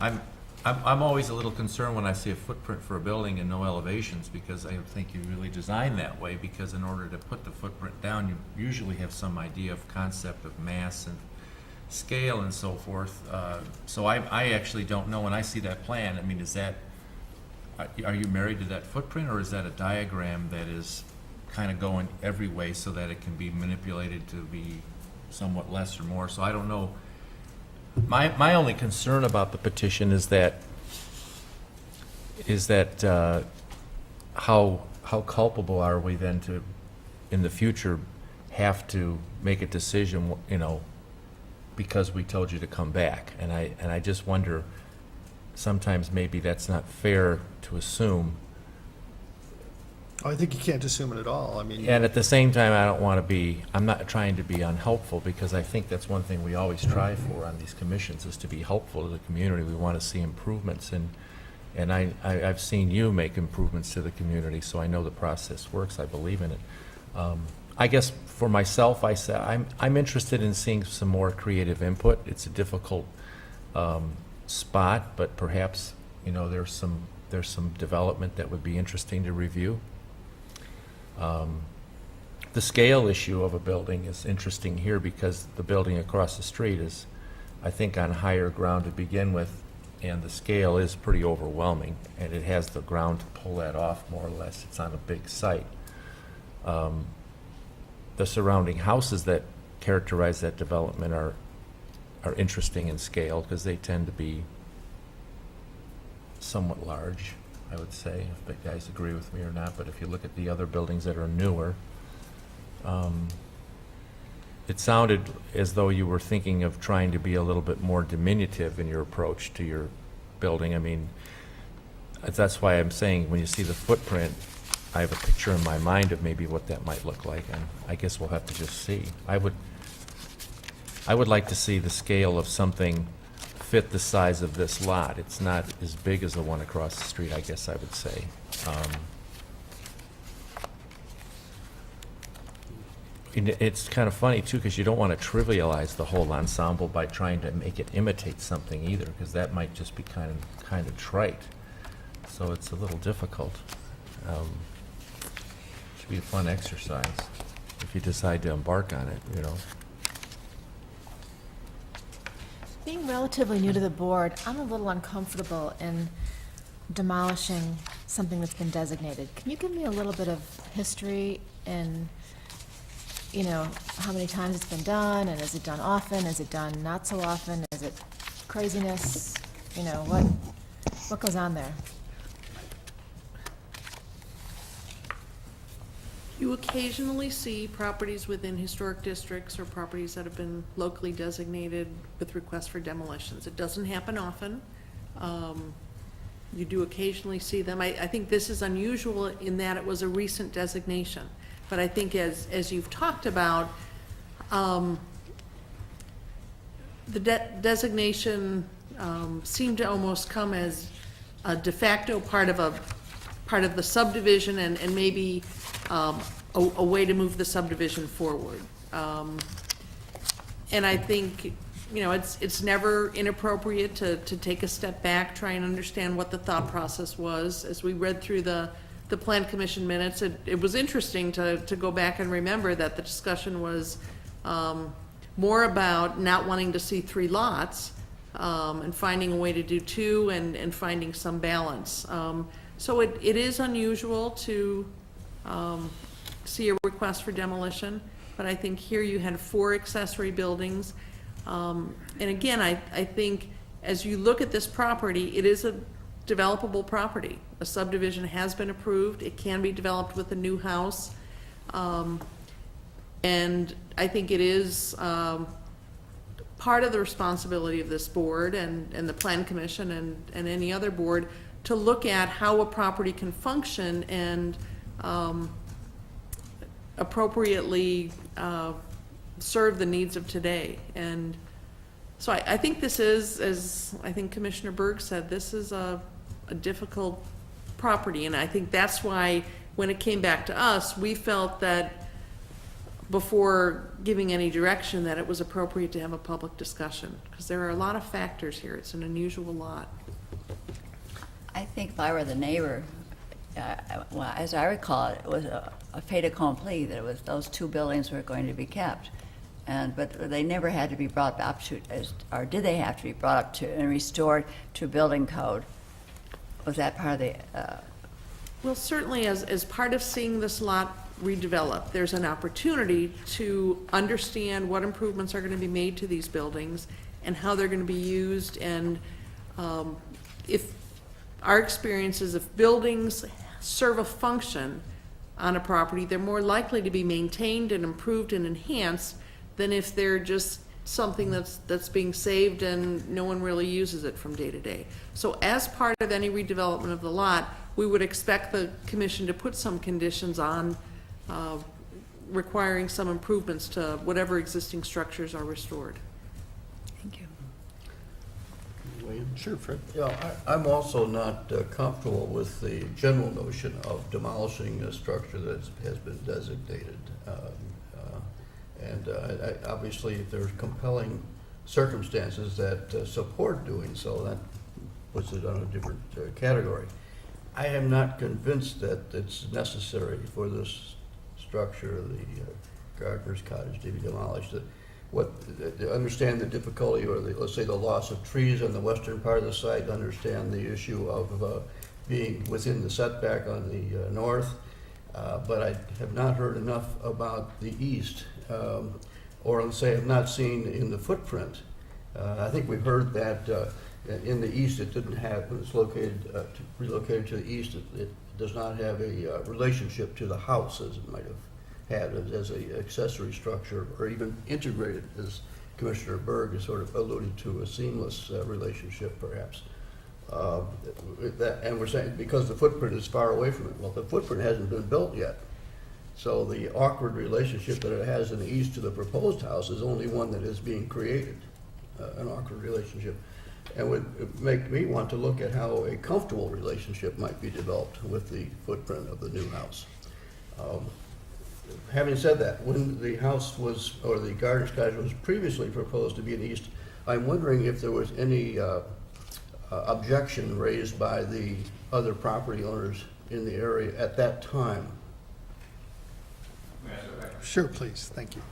I'm always a little concerned when I see a footprint for a building and no elevations, because I think you really design that way, because in order to put the footprint down, you usually have some idea of concept of mass and scale and so forth. So I actually don't know when I see that plan. I mean, are you married to that footprint, or is that a diagram that is kind of go in every way so that it can be manipulated to be somewhat less or more. So I don't know. My only concern about the petition is that how culpable are we then to, in the future, have to make a decision, you know, because we told you to come back. And I just wonder, sometimes maybe that's not fair to assume. I think you can't assume it at all. I mean, And at the same time, I'm not trying to be unhelpful, because I think that's one thing we always strive for on these commissions, is to be helpful to the community. We want to see improvements, and I've seen you make improvements to the community, so I know the process works. I believe in it. I guess for myself, I'm interested in seeing some more creative input. It's a difficult spot, but perhaps, you know, there's some development that would be interesting to review. The scale issue of a building is interesting here, because the building across the street is, I think, on higher ground to begin with, and the scale is pretty overwhelming, and it has the ground to pull that off, more or less. It's on a big site. The surrounding houses that characterize that development are interesting in scale, because they tend to be somewhat large, I would say, if the guys agree with me or not. But if you look at the other buildings that are newer, it sounded as though you were thinking of trying to be a little bit more diminutive in your approach to your building. I mean, that's why I'm saying, when you see the footprint, I have a picture in my mind of maybe what that might look like, and I guess we'll have to just see. I would like to see the scale of something fit the size of this lot. It's not as big as the one across the street, I guess I would say. And it's kind of funny, too, because you don't want to trivialize the whole ensemble by trying to make it imitate something either, because that might just be kind of trite. So it's a little difficult. Should be a fun exercise if you decide to embark on it, you know. Being relatively new to the board, I'm a little uncomfortable in demolishing something that's been designated. Can you give me a little bit of history and, you know, how many times it's been done, and is it done often? Is it done not so often? Is it craziness? You know, what goes on there? You occasionally see properties within historic districts or properties that have been locally designated with requests for demolitions. It doesn't happen often. You do occasionally see them. I think this is unusual in that it was a recent designation. But I think as you've talked about, the designation seemed to almost come as a de facto part of the subdivision, and maybe a way to move the subdivision forward. And I think, you know, it's never inappropriate to take a step back, try and understand what the thought process was. As we read through the Plan Commission minutes, it was interesting to go back and remember that the discussion was more about not wanting to see 3 lots, and finding a way to do 2, and finding some balance. So it is unusual to see a request for demolition, but I think here you had 4 accessory buildings. And again, I think as you look at this property, it is a developable property. A subdivision has been approved. It can be developed with a new house. And I think it is part of the responsibility of this board and the Plan Commission and any other board to look at how a property can function and appropriately serve the needs of today. And so I think this is, as I think Commissioner Berg said, this is a difficult property. And I think that's why when it came back to us, we felt that before giving any direction that it was appropriate to have a public discussion, because there are a lot of factors here. It's an unusual lot. I think if I were the neighbor, well, as I recall, it was a fait accompli that it was those 2 buildings were going to be kept, but they never had to be brought up to, or did they have to be brought up to and restored to building code? Was that part of the? Well, certainly as part of seeing this lot redevelop, there's an opportunity to understand what improvements are gonna be made to these buildings and how they're gonna be used, and if, our experience is if buildings serve a function on a property, they're more likely to be maintained and improved and enhanced than if they're just something that's being saved and no one really uses it from day to day. So as part of any redevelopment of the lot, we would expect the commission to put some conditions on requiring some improvements to whatever existing structures are restored. Thank you. William? Sure, Fred. Yeah, I'm also not comfortable with the general notion of demolishing a structure that has been designated. Obviously, if there's compelling circumstances that support doing so, that puts it on a different category. I am not convinced that it's necessary for this structure, the gardener's cottage, to be demolished. To understand the difficulty, or let's say the loss of trees on the western part of the site, understand the issue of being within the setback on the north, but I have not heard enough about the east, or let's say I've not seen in the footprint. I think we've heard that in the east it didn't have, when it's relocated to the east, it does not have a relationship to the house as it might have had as a accessory structure, or even integrated, as Commissioner Berg has sort of alluded to, a seamless relationship perhaps. And we're saying because the footprint is far away from it. Well, the footprint hasn't been built yet. So the awkward relationship that it has in the east to the proposed house is only one that is being created, an awkward relationship. And would make me want to look at how a comfortable relationship might be developed with the footprint of the new house. Having said that, when the house was, or the gardener's cottage was previously proposed to be in the east, I'm wondering if there was any objection raised by the other property owners in the area at that time. Sure, please, thank you.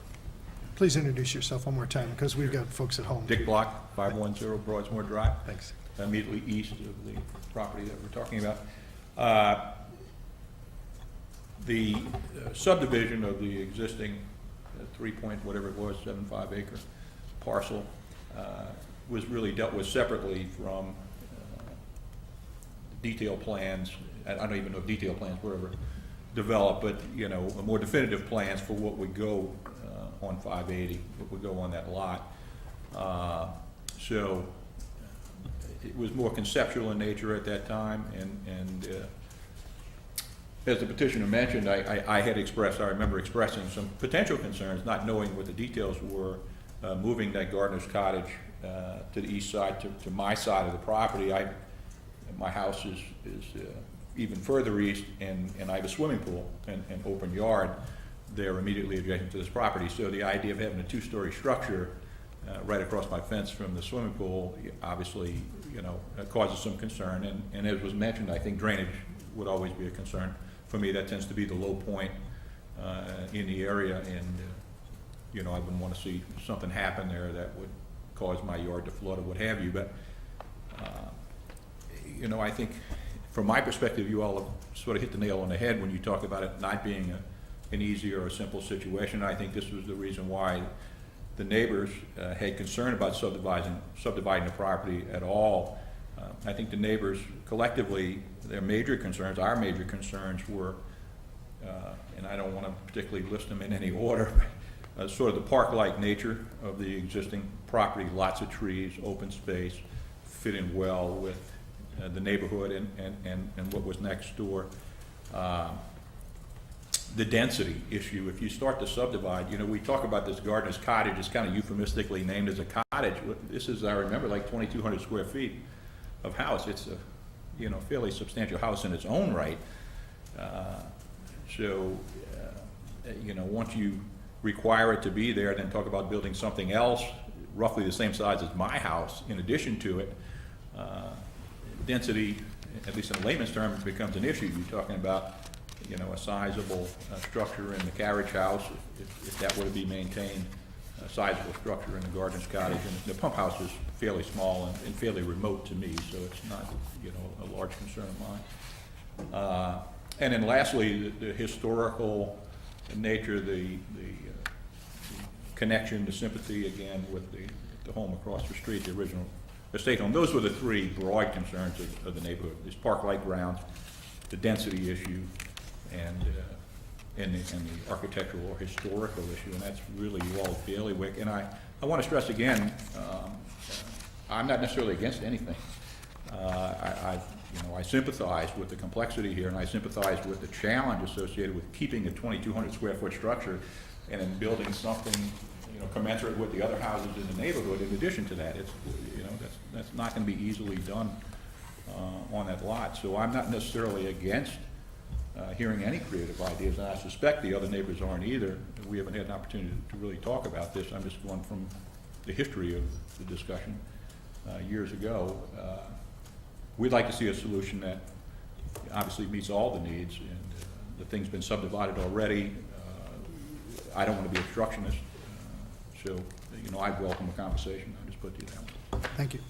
Please introduce yourself one more time, because we've got folks at home. Dick Block, 510 Broadsmore Drive. Thanks. Immediately east of the property that we're talking about. The subdivision of the existing 3.75 acre parcel was really dealt with separately from detailed plans. I don't even know if detailed plans were ever developed, but more definitive plans for what would go on 580, what would go on that lot. So it was more conceptual in nature at that time, and as the petitioner mentioned, I remember expressing some potential concerns, not knowing what the details were, moving that gardener's cottage to the east side, to my side of the property. My house is even further east, and I have a swimming pool and open yard there immediately adjacent to this property. So the idea of having a two-story structure right across my fence from the swimming pool, obviously, causes some concern. And as was mentioned, I think drainage would always be a concern. For me, that tends to be the low point in the area, and I wouldn't want to see something happen there that would cause my yard to flood or what have you. But I think from my perspective, you all have sort of hit the nail on the head when you talk about it not being an easy or a simple situation. I think this was the reason why the neighbors had concern about subdividing the property at all. I think the neighbors collectively, our major concerns were, and I don't want to particularly list them in any order, sort of the park-like nature of the existing property, lots of trees, open space, fit in well with the neighborhood and what was next door. The density issue, if you start to subdivide, we talk about this gardener's cottage, it's kind of euphemistically named as a cottage. This is, I remember, like 2,200 square feet of house. It's a fairly substantial house in its own right. Once you require it to be there, then talk about building something else roughly the same size as my house in addition to it. Density, at least in layman's terms, becomes an issue. You're talking about a sizable structure in the carriage house, if that were to be maintained, a sizable structure in the gardener's cottage. And the pump house is fairly small and fairly remote to me, so it's not a large concern of mine. And then lastly, the historical nature, the connection, the sympathy again with the home across the street, the original estate home. Those were the three broad concerns of the neighborhood. This park-like grounds, the density issue, and the architectural or historical issue, and that's really Wall's bailiwick. And I want to stress again, I'm not necessarily against anything. I sympathize with the complexity here, and I sympathize with the challenge associated with keeping a 2,200 square foot structure and then building something, commensurate with the other houses in the neighborhood. In addition to that, it's, that's not going to be easily done on that lot. So I'm not necessarily against hearing any creative ideas, and I suspect the other neighbors aren't either. We haven't had an opportunity to really talk about this. I'm just going from the history of the discussion years ago. We'd like to see a solution that obviously meets all the needs, and the thing's been subdivided already. I don't want to be obstructionist, so I'd welcome a conversation. I'll just put it that way. Thank you.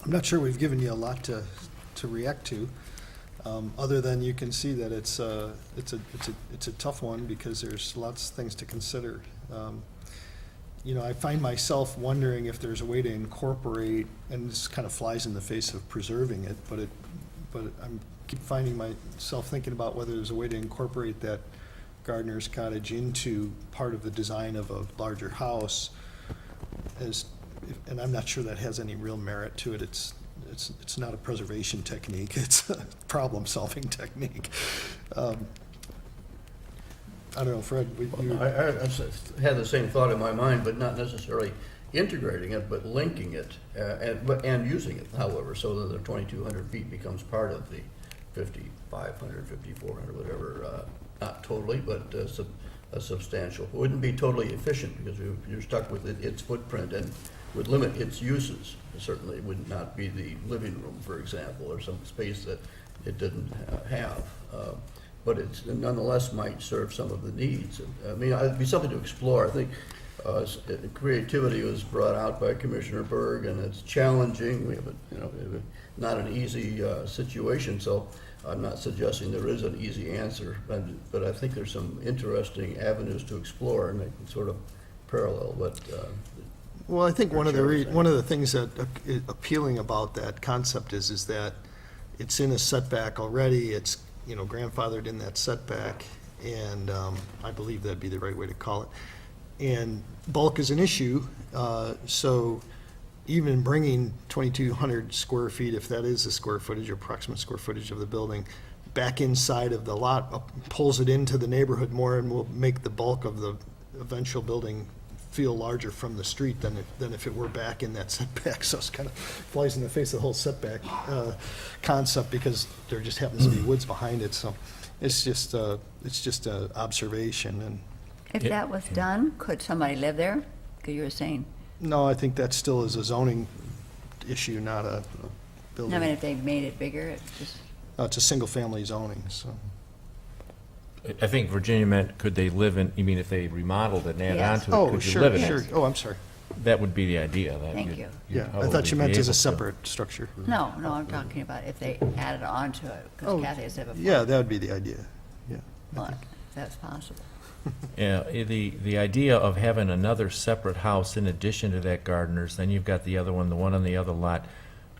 I'm not sure we've given you a lot to react to, other than you can see that it's a tough one because there's lots of things to consider. I find myself wondering if there's a way to incorporate, and this kind of flies in the face of preserving it, but I'm keep finding myself thinking about whether there's a way to incorporate that gardener's cottage into part of the design of a larger house, and I'm not sure that has any real merit to it. It's not a preservation technique, it's a problem-solving technique. I don't know, Fred, I had the same thought in my mind, but not necessarily integrating it, but linking it and using it, however, so that the 2,200 feet becomes part of the 5,500, 5,400, whatever, not totally, but a substantial. It wouldn't be totally efficient because you're stuck with its footprint and would limit its uses. It certainly would not be the living room, for example, or some space that it didn't have. But it nonetheless might serve some of the needs. I mean, it'd be something to explore. I think creativity was brought out by Commissioner Berg, and it's challenging. We have not an easy situation, so I'm not suggesting there is an easy answer, but I think there's some interesting avenues to explore, and they can sort of parallel what. Well, I think one of the things that is appealing about that concept is that it's in a setback already. It's grandfathered in that setback, and I believe that'd be the right way to call it. And bulk is an issue, so even bringing 2,200 square feet, if that is the square footage or approximate square footage of the building, back inside of the lot, pulls it into the neighborhood more and will make the bulk of the eventual building feel larger from the street than if it were back in that setback. So it's kind of flies in the face of the whole setback concept because there just happens to be woods behind it. So it's just a observation. And If that was done, could somebody live there? Because you were saying, no, I think that still is a zoning issue, not a building. I mean, if they made it bigger, it just, It's a single-family zoning, so. I think Virginia meant, could they live in, you mean if they remodeled it and added Yes. on to it, could you live in it? Sure. Oh, I'm sorry. That would be the idea. that Thank you'd- you. you'd Yeah, I probably thought you meant be as a able to. separate structure. no, I'm talking about if they added on to it, Oh, because Kathy had said before. Yeah, that would be the idea, yeah. Well, if that's possible. Yeah, the idea of having another separate house in addition to that gardener's, then you've got the other one, the one on the other lot,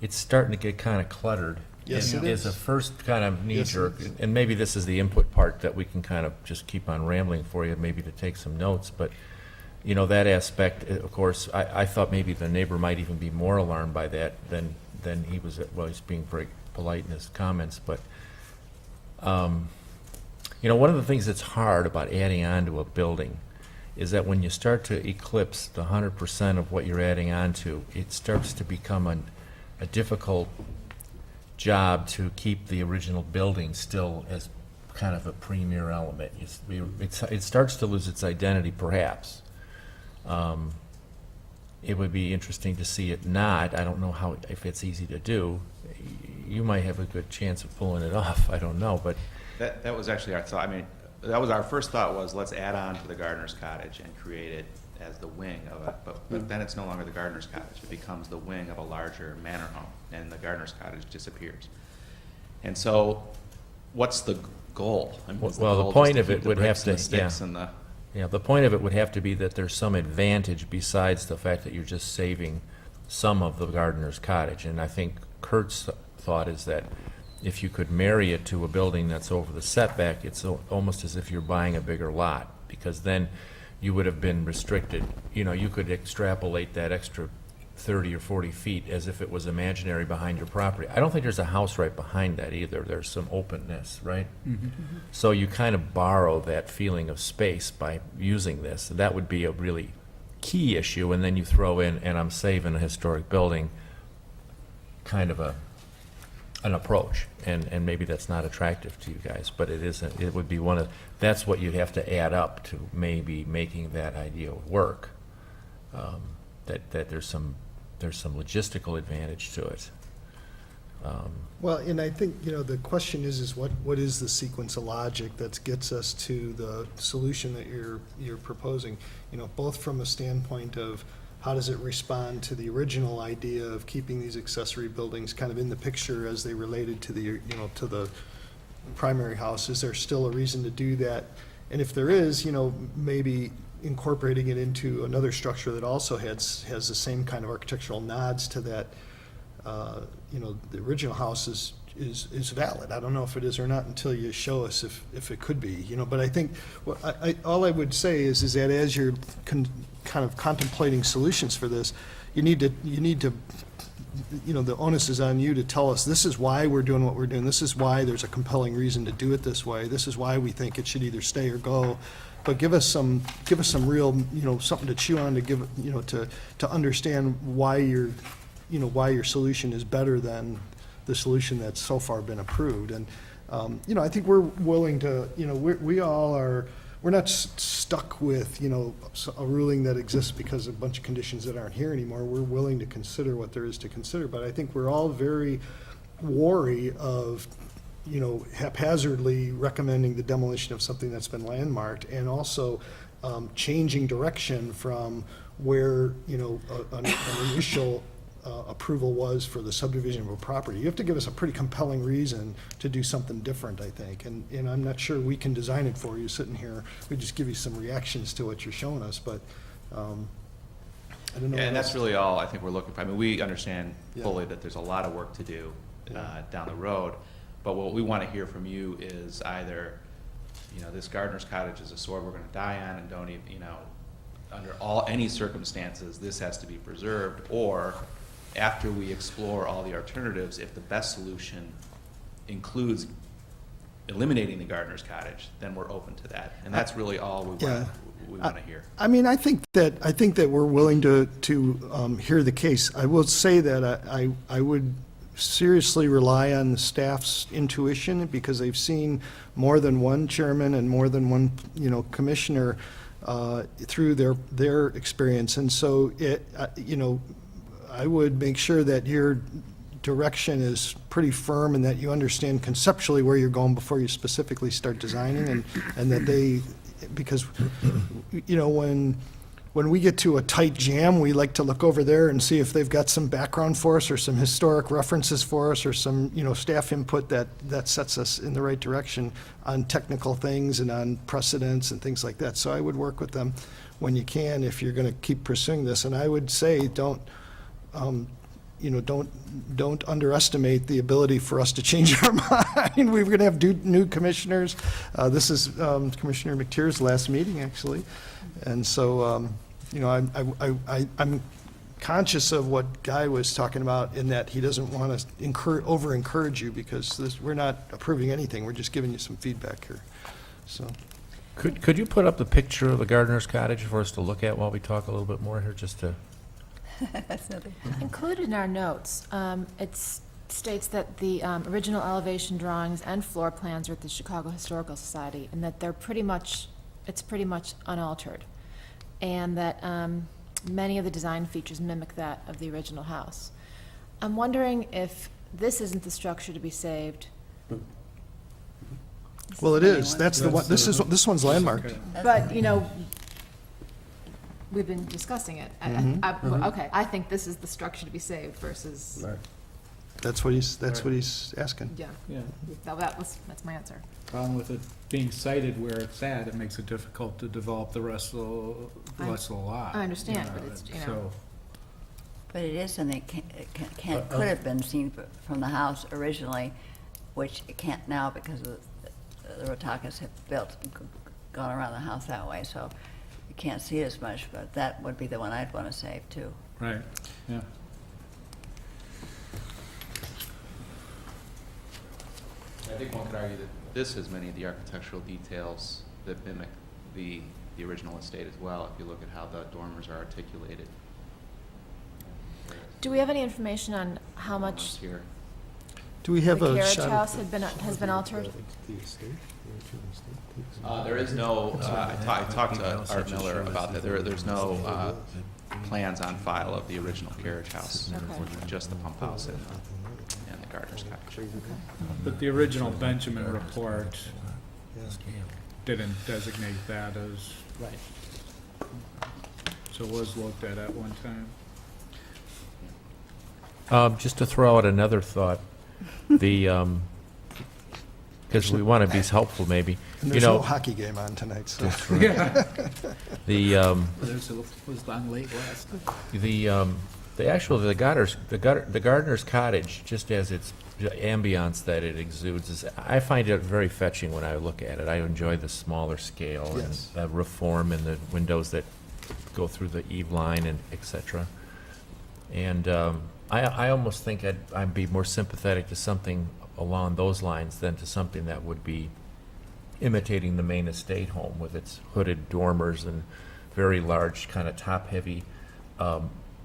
it's starting to get kind of cluttered. Yes, And it As a is. first kind of knee Yes, it jerk, is. and maybe this is the input part that we can kind of just keep on rambling for you, maybe to take some notes, but, that aspect, of course, I thought maybe the neighbor might even be more alarmed by that than he was, well, he's being very polite in his comments, but, one of the things that's hard about adding on to a building is that when you start to eclipse the 100% of what you're adding on to, it starts to become a difficult job to keep the original building still as kind of a premier element. It starts to lose its identity, perhaps. It would be interesting to see it not. I don't know if it's easy to do. You might have a good chance of pulling it off. I don't know, but That was actually our thought. I mean, that was our first thought was let's add on to the gardener's cottage and create it as the wing of it. But then it's no longer the gardener's cottage. It becomes the wing of a larger manor home, and the gardener's cottage disappears. And so, what's the goal. I mean, is Well, the goal just point to of it keep the would have bricks and to- the sticks yeah. and the- Yeah, the point of it would have to be that there's some advantage besides the fact that you're just saving some of the gardener's cottage. And I think Kurt's thought is that if you could marry it to a building that's over the setback, it's almost as if you're buying a bigger lot, because then you would have been restricted. You know, you could extrapolate that extra 30 or 40 feet as if it was imaginary behind your property. I don't think there's a house right behind that either. There's some openness, right? So you kind of borrow that feeling of space by using this. That would be a really key issue, and then you throw in, and I'm saving a historic building, kind of an approach. And maybe that's not attractive to you guys, but it isn't. It would be that's what you'd have to add up to maybe making that idea work. That there's some logistical advantage to it. Well, and I think, you know, the question is what is the sequence of logic that gets us to the solution that you're proposing? You know, both from a standpoint of how does it respond to the original idea of keeping these accessory buildings kind of in the picture as they related to the, you know, to the primary house? Is there still a reason to do that? And if there is, you know, maybe incorporating it into another structure that also has the same kind of architectural nods to that, you know, the original house is valid. I don't know if it is or not until you show us if it could be, you know, but I think, all I would say is that as you're kind of contemplating solutions for this, you need to, you know, the onus is on you to tell us, this is why we're doing what we're doing, this is why there's a compelling reason to do it this way, this is why we think it should either stay or go. But give us some real, you know, something to chew on, to give, you know, to understand why your solution is better than the solution that's so far been approved. And, you know, I think we're willing to, you know, we're not stuck with, you know, a ruling that exists because of a bunch of conditions that aren't here anymore. We're willing to consider what there is to consider, but I think we're all very wary of, you know, haphazardly recommending the demolition of something that's been landmarked, and also changing direction from where, you know, an initial approval was for the subdivision of a property. You have to give us a pretty compelling reason to do something different, I think. And I'm not sure we can design it for you sitting here. We just give you some reactions to what you're showing us, but I don't know. Yeah, and what that's else. really all I think we're looking for. I mean, we understand Yeah. fully that there's a lot of work to do Yeah. down the road, but what we want to hear from you is either, you know, this gardener's cottage is a sword we're going to die on, and don't even, you know, under any circumstances, this has to be preserved, or after we explore all the alternatives, if the best solution includes eliminating the gardener's cottage, then we're open to that. And that's really all we Yeah. want to hear. I mean, I think that we're willing to hear the case. I will say that I would seriously rely on the staff's intuition, because they've seen more than one chairman and more than one, you know, commissioner through their experience. And so you know, I would make sure that your direction is pretty firm and that you understand conceptually where you're going before you specifically start designing, and that because, you know, when we get to a tight jam, we like to look over there and see if they've got some background for us, or some historic references for us, or some, you know, staff input that sets us in the right direction on technical things and on precedents and things like that. So I would work with them when you can, if you're gonna keep pursuing this. And I would say, don't underestimate the ability for us to change our mind. We're gonna have new commissioners. This is Commissioner McTier's last meeting, actually. And so, you know, I'm conscious of what Guy was talking about, in that he doesn't want to over-encourage you, because we're not approving anything, we're just giving you some feedback here, so. Could you put up the picture of the gardener's cottage for us to look at while we talk a little bit more here, just to? That's nothing. Included in our notes, it states that the original elevation drawings and floor plans are at the Chicago Historical Society, and that it's pretty much unaltered, and that many of the design features mimic that of the original house. I'm wondering if this isn't the structure to be saved. Well, it is, that's the one, this one's landmarked. But, you know, we've been discussing it. Okay, I think this is the structure to be saved versus, That's what he's asking. Yeah, Yeah. that's my answer. Problem with it being sited where it's at, it makes it difficult to develop the rest of the lot. I understand, you but know, it's, you know. so- But it is something that could have been seen from the house originally, which it can't now because of the Rotakas have gone around the house that way, so you can't see it as much, but that would be the one I'd want to save too. Right, yeah. I think one could argue that this has many of the architectural details that mimic the original estate as well, if you look at how the dormers are articulated. Do we have any information on how much Dormers here. Do we the have a carriage shot? house has been altered? There is no, I talked to Art Miller about that, there's no plans on file of the original carriage house, Okay. just the pump house and the gardener's cottage. But the original Benjamin report didn't designate that as, Right. so it was looked at one time. Just to throw out another thought, because we want to be helpful maybe, And you there's no know, hockey game on tonight, so. Yeah. the, Was on late last night. the gardener's cottage, just as its ambiance that it exudes, is, I find it very fetching when I look at it. I enjoy the smaller scale Yes. and the reform and the windows that go through the eave line and et cetera. And I almost think I'd be more sympathetic to something along those lines than to something that would be imitating the main estate home with its hooded dormers and very large, kind of top-heavy,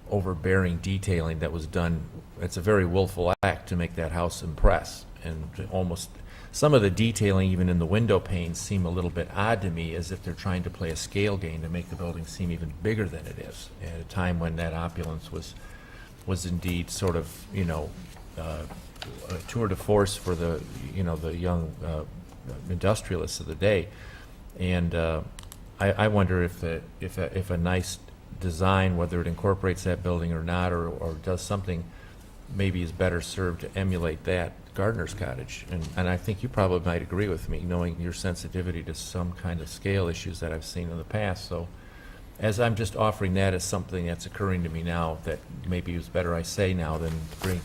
overbearing detailing that was done. It's a very willful act to make that house impress. And almost, some of the detailing, even in the window panes, seem a little bit odd to me, as if they're trying to play a scale game to make the building seem even bigger than it is, at a time when that opulence was indeed sort of, you know, a tour de force for the, you know, the young industrialists of the day. And I wonder if a nice design, whether it incorporates that building or not, or does something, maybe is better served to emulate that gardener's cottage. And I think you probably might agree with me, knowing your sensitivity to some kind of scale issues that I've seen in the past. So as I'm just offering that as something that's occurring to me now, that maybe it's better I say now than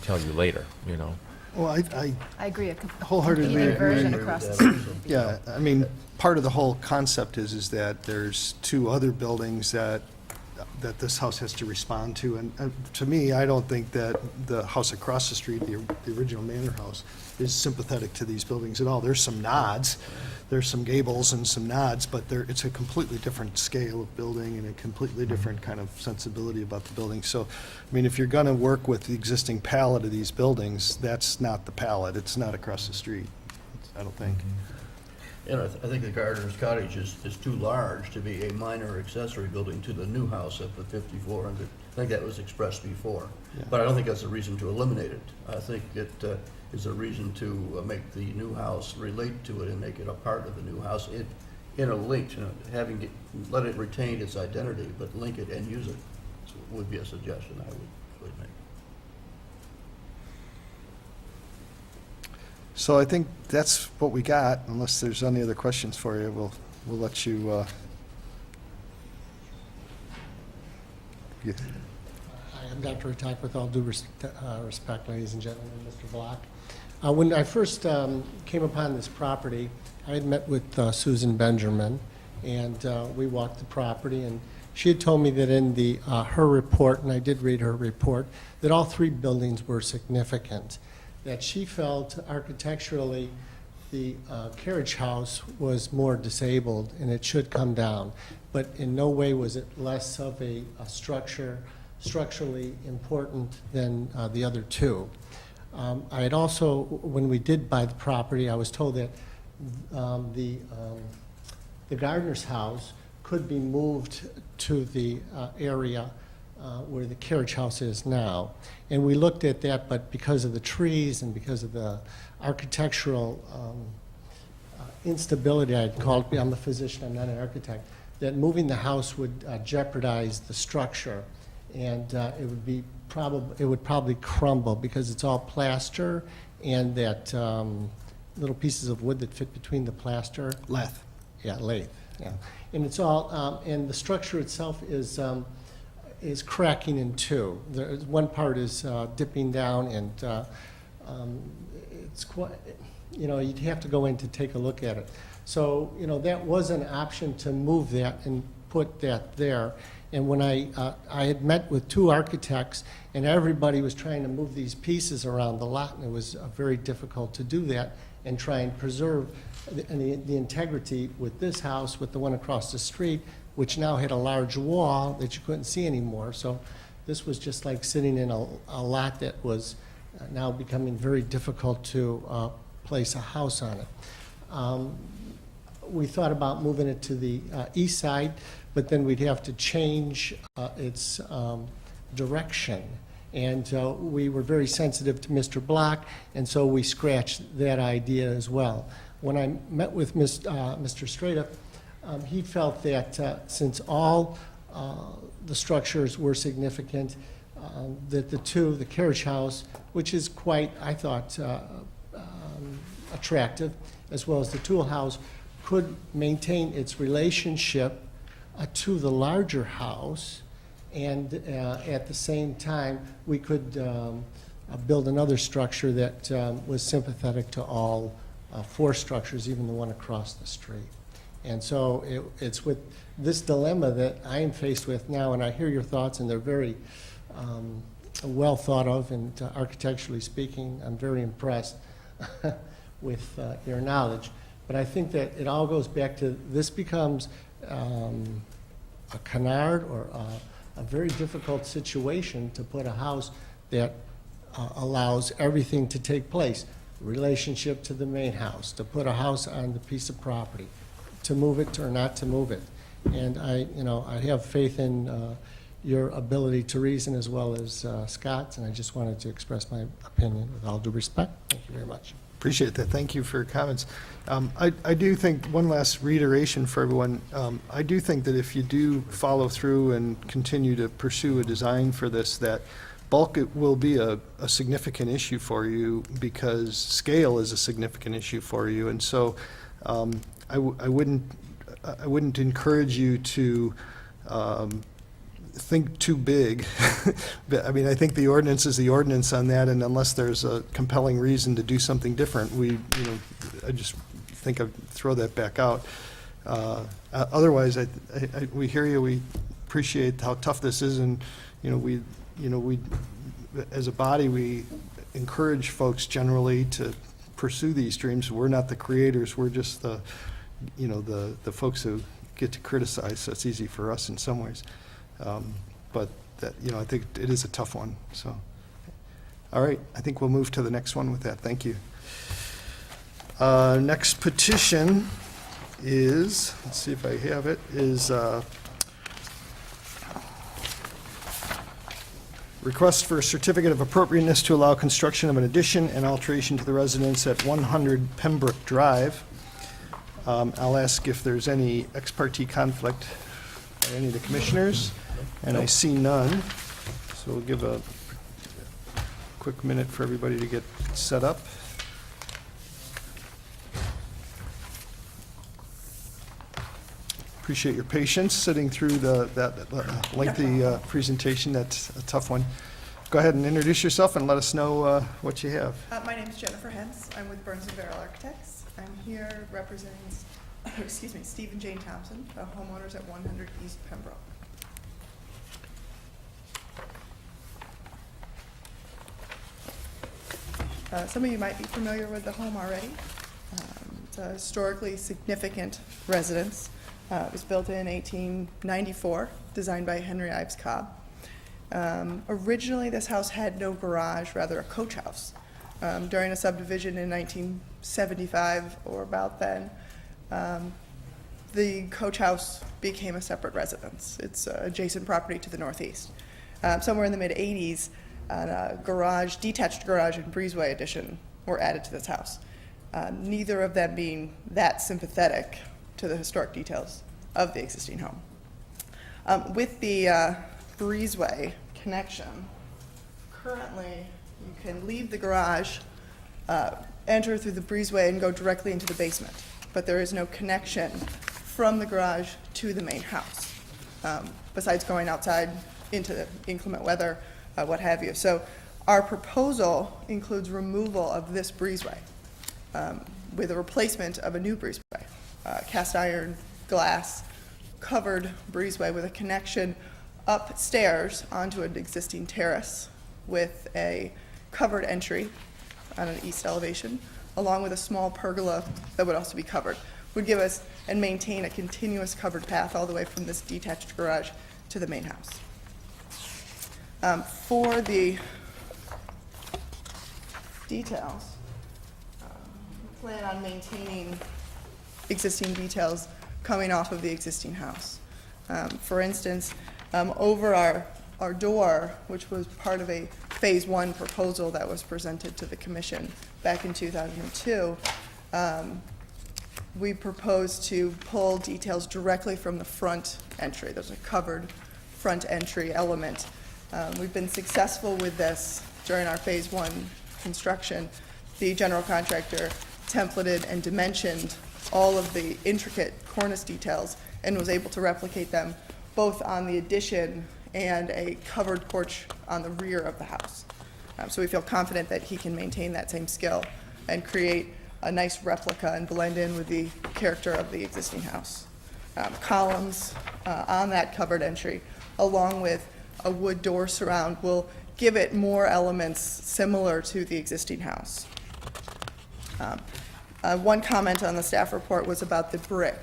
tell you later, you know? Well, I I agree, a wholeheartedly competing agree. version across the street. would be- Yeah, I mean, part of the whole concept is that there's two other buildings that this house has to respond to. And to me, I don't think that the house across the street, the original manor house, is sympathetic to these buildings at all. There's some nods, there's some gables and some nods, but it's a completely different scale of building and a completely different kind of sensibility about the building. So, I mean, if you're gonna work with the existing palette of these buildings, that's not the palette. It's not across the street, I don't think. And I think the gardener's cottage is too large to be a minor accessory building to the new house at the 5,400. I think that was expressed before. Yeah. But I don't think that's a reason to eliminate it. I think it is a reason to make the new house relate to it and make it a part of the new house in a link, you know, let it retain its identity, but link it and use it would be a suggestion I would make. So I think that's what we got, unless there's any other questions for you, we'll let you, yeah. Hi, I'm Dr. Attack, with all due respect, ladies and gentlemen, Mr. Block. When I first came upon this property, I had met with Susan Benjamin, and we walked the property, and she had told me that in her report, and I did read her report, that all three buildings were significant, that she felt architecturally the carriage house was more disabled and it should come down, but in no way was it less of a structurally important than the other two. I had also, when we did buy the property, I was told that the gardener's house could be moved to the area where the carriage house is now. And we looked at that, but because of the trees and because of the architectural instability, I'd call it, I'm a physician, I'm not an architect, that moving the house would jeopardize the structure and it would probably crumble because it's all plaster and that little pieces of wood that fit between the plaster. Lath. Yeah, lathe, yeah. And it's all, and the structure itself is cracking in two. One part is dipping down, and it's quite, you'd have to go in to take a look at it. So, that was an option to move that and put that there. And when I had met with 2 architects, and everybody was trying to move these pieces around the lot, and it was very difficult to do that and try and preserve the integrity with this house, with the one across the street, which now had a large wall that you couldn't see anymore. So this was just like sitting in a lot that was now becoming very difficult to place a house on it. We thought about moving it to the east side, but then we'd have to change its direction. And we were very sensitive to Mr. Block, and so we scratched that idea as well. When I met with Mr. Strata, he felt that since all the structures were significant, that the carriage house, which is quite, I thought, attractive, as well as the tool house, could maintain its relationship to the larger house, and at the same time, we could build another structure that was sympathetic to all 4 structures, even the one across the street. And so it's with this dilemma that I am faced with now, and I hear your thoughts, and they're very well thought of, and architecturally speaking, I'm very impressed with your knowledge. But I think that it all goes back to, this becomes a canard or a very difficult situation to put a house that allows everything to take place. Relationship to the main house, to put a house on the piece of property, to move it or not to move it. And I have faith in your ability to reason as well as Scott's, and I just wanted to express my opinion with all due respect. Thank you very much. Appreciate that. Thank you for your comments. I do think, one last reiteration for everyone, I do think that if you do follow through and continue to pursue a design for this, that bulk will be a significant issue for you, because scale is a significant issue for you. And so I wouldn't encourage you to think too big. But, I mean, I think the ordinance is the ordinance on that, and unless there's a compelling reason to do something different, I just think I'd throw that back out. Otherwise, we hear you, we appreciate how tough this is, and, we, as a body, we encourage folks generally to pursue these dreams. We're not the creators, we're just the folks who get to criticize, so it's easy for us in some ways. But that, I think it is a tough one, so. All right, I think we'll move to the next one with that. Thank you. Next petition is, let's see if I have it, is request for a certificate of appropriateness to allow construction of an addition and alteration to the residence at 100 Pembroke Drive. I'll ask if there's any ex parte conflict by any of the commissioners, and I see none. So we'll give a quick minute for everybody to get set up. Appreciate your patience sitting through that lengthy presentation. That's a tough one. Go ahead and introduce yourself and let us know what you have. My name is Jennifer Hens. I'm with Burns & Barrel Architects. I'm here representing, Steve and Jane Thompson, the homeowners at 100 East Pembroke. Some of you might be familiar with the home already. It's a historically significant residence. It was built in 1894, designed by Henry Ives Cobb. Originally, this house had no garage, rather a coach house. During a subdivision in 1975 or about then, the coach house became a separate residence. It's adjacent property to the northeast. Somewhere in the mid-'80s, a garage, detached garage and breezeway addition were added to this house. Neither of them being that sympathetic to the historic details of the existing home. With the breezeway connection. Currently, you can leave the garage, enter through the breezeway and go directly into the basement, but there is no connection from the garage to the main house, besides going outside into the inclement weather, what have you. So our proposal includes removal of this breezeway with a replacement of a new breezeway, cast iron, glass, covered breezeway with a connection upstairs onto an existing terrace with a covered entry on an east elevation, along with a small pergola that would also be covered. Would give us and maintain a continuous covered path all the way from this detached garage to the main house. For the details, we plan on maintaining existing details coming off of the existing house. For instance, over our door, which was part of a Phase 1 proposal that was presented to the commission back in 2002, we proposed to pull details directly from the front entry. There's a covered front entry element. We've been successful with this during our Phase 1 construction. The general contractor templated and dimensioned all of the intricate cornice details and was able to replicate them both on the addition and a covered porch on the rear of the house. So we feel confident that he can maintain that same skill and create a nice replica and blend in with the character of the existing house. Columns on that covered entry, along with a wood door surround, will give it more elements similar to the existing house. One comment on the staff report was about the brick.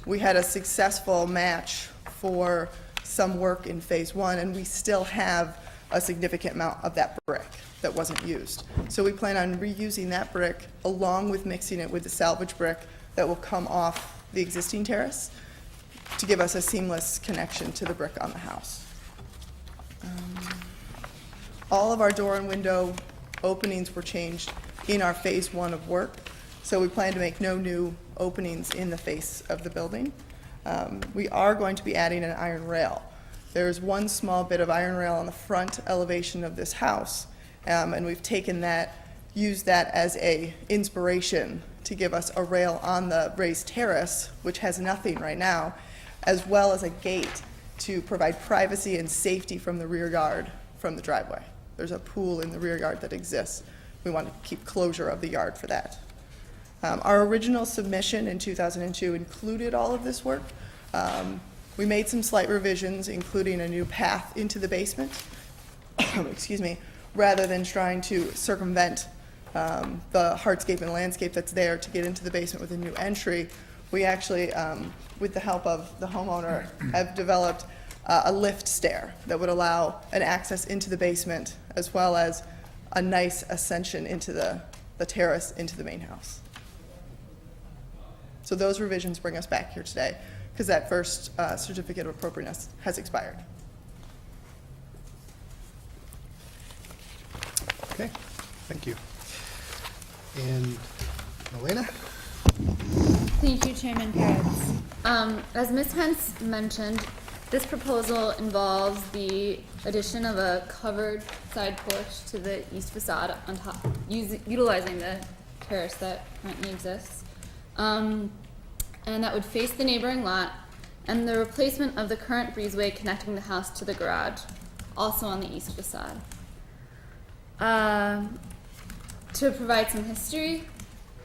We had a successful match for some work in Phase 1, and we still have a significant amount of that brick that wasn't used. So we plan on reusing that brick along with mixing it with the salvage brick that will come off the existing terrace to give us a seamless connection to the brick on the house. All of our door and window openings were changed in our Phase 1 of work, so we plan to make no new openings in the face of the building. We are going to be adding an iron rail. There's one small bit of iron rail on the front elevation of this house, and we've taken that, used that as a inspiration to give us a rail on the raised terrace, which has nothing right now, as well as a gate to provide privacy and safety from the rear yard from the driveway. There's a pool in the rear yard that exists. We want to keep closure of the yard for that. Our original submission in 2002 included all of this work. We made some slight revisions, including a new path into the basement, excuse me, rather than trying to circumvent the hardscape and landscape that's there to get into the basement with a new entry. We actually, with the help of the homeowner, have developed a lift stair that would allow an access into the basement as well as a nice ascension into the terrace into the main house. So those revisions bring us back here today because that first certificate of appropriateness has expired. Okay, thank you. And Elena? Thank you, Chairman Peretz. As Ms. Hentz mentioned, this proposal involves the addition of a covered side porch to the east facade on top, utilizing the terrace that currently exists. And that would face the neighboring lot, and the replacement of the current breezeway connecting the house to the garage, also on the east facade. To provide some history,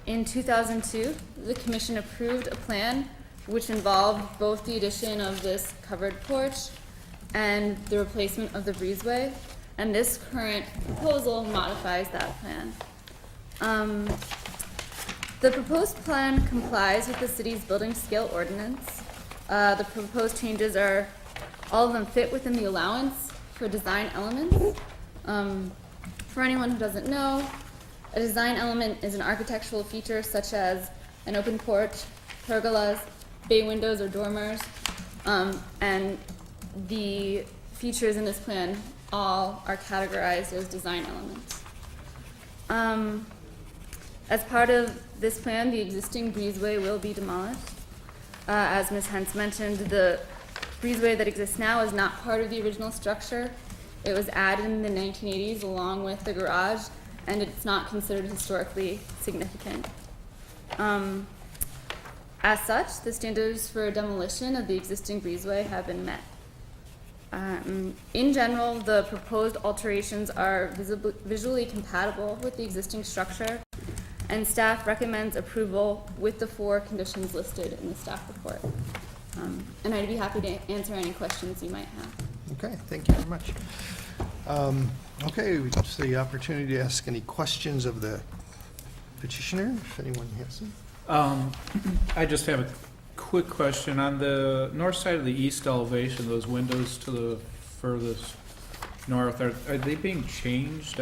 in 2002, the commission approved a plan which involved both the addition of this covered porch and the replacement of the breezeway, and this current proposal modifies that plan. The proposed plan complies with the city's building scale ordinance. The proposed changes are, all of them fit within the allowance for design elements. For anyone who doesn't know, a design element is an architectural feature such as an open porch, pergolas, bay windows or dormers, and the features in this plan all are categorized as design elements. As part of this plan, the existing breezeway will be demolished. As Ms. Hentz mentioned, the breezeway that exists now is not part of the original structure. It was added in the 1980s along with the garage, and it's not considered historically significant. As such, the standards for demolition of the existing breezeway have been met. In general, the proposed alterations are visually compatible with the existing structure, and staff recommends approval with the 4 conditions listed in the staff report. And I'd be happy to answer any questions you might have. Okay, thank you very much. Okay, it's the opportunity to ask any questions of the petitioner, if anyone has them. I just have a quick question. On the north side of the east elevation, those windows to the furthest north, are they being changed?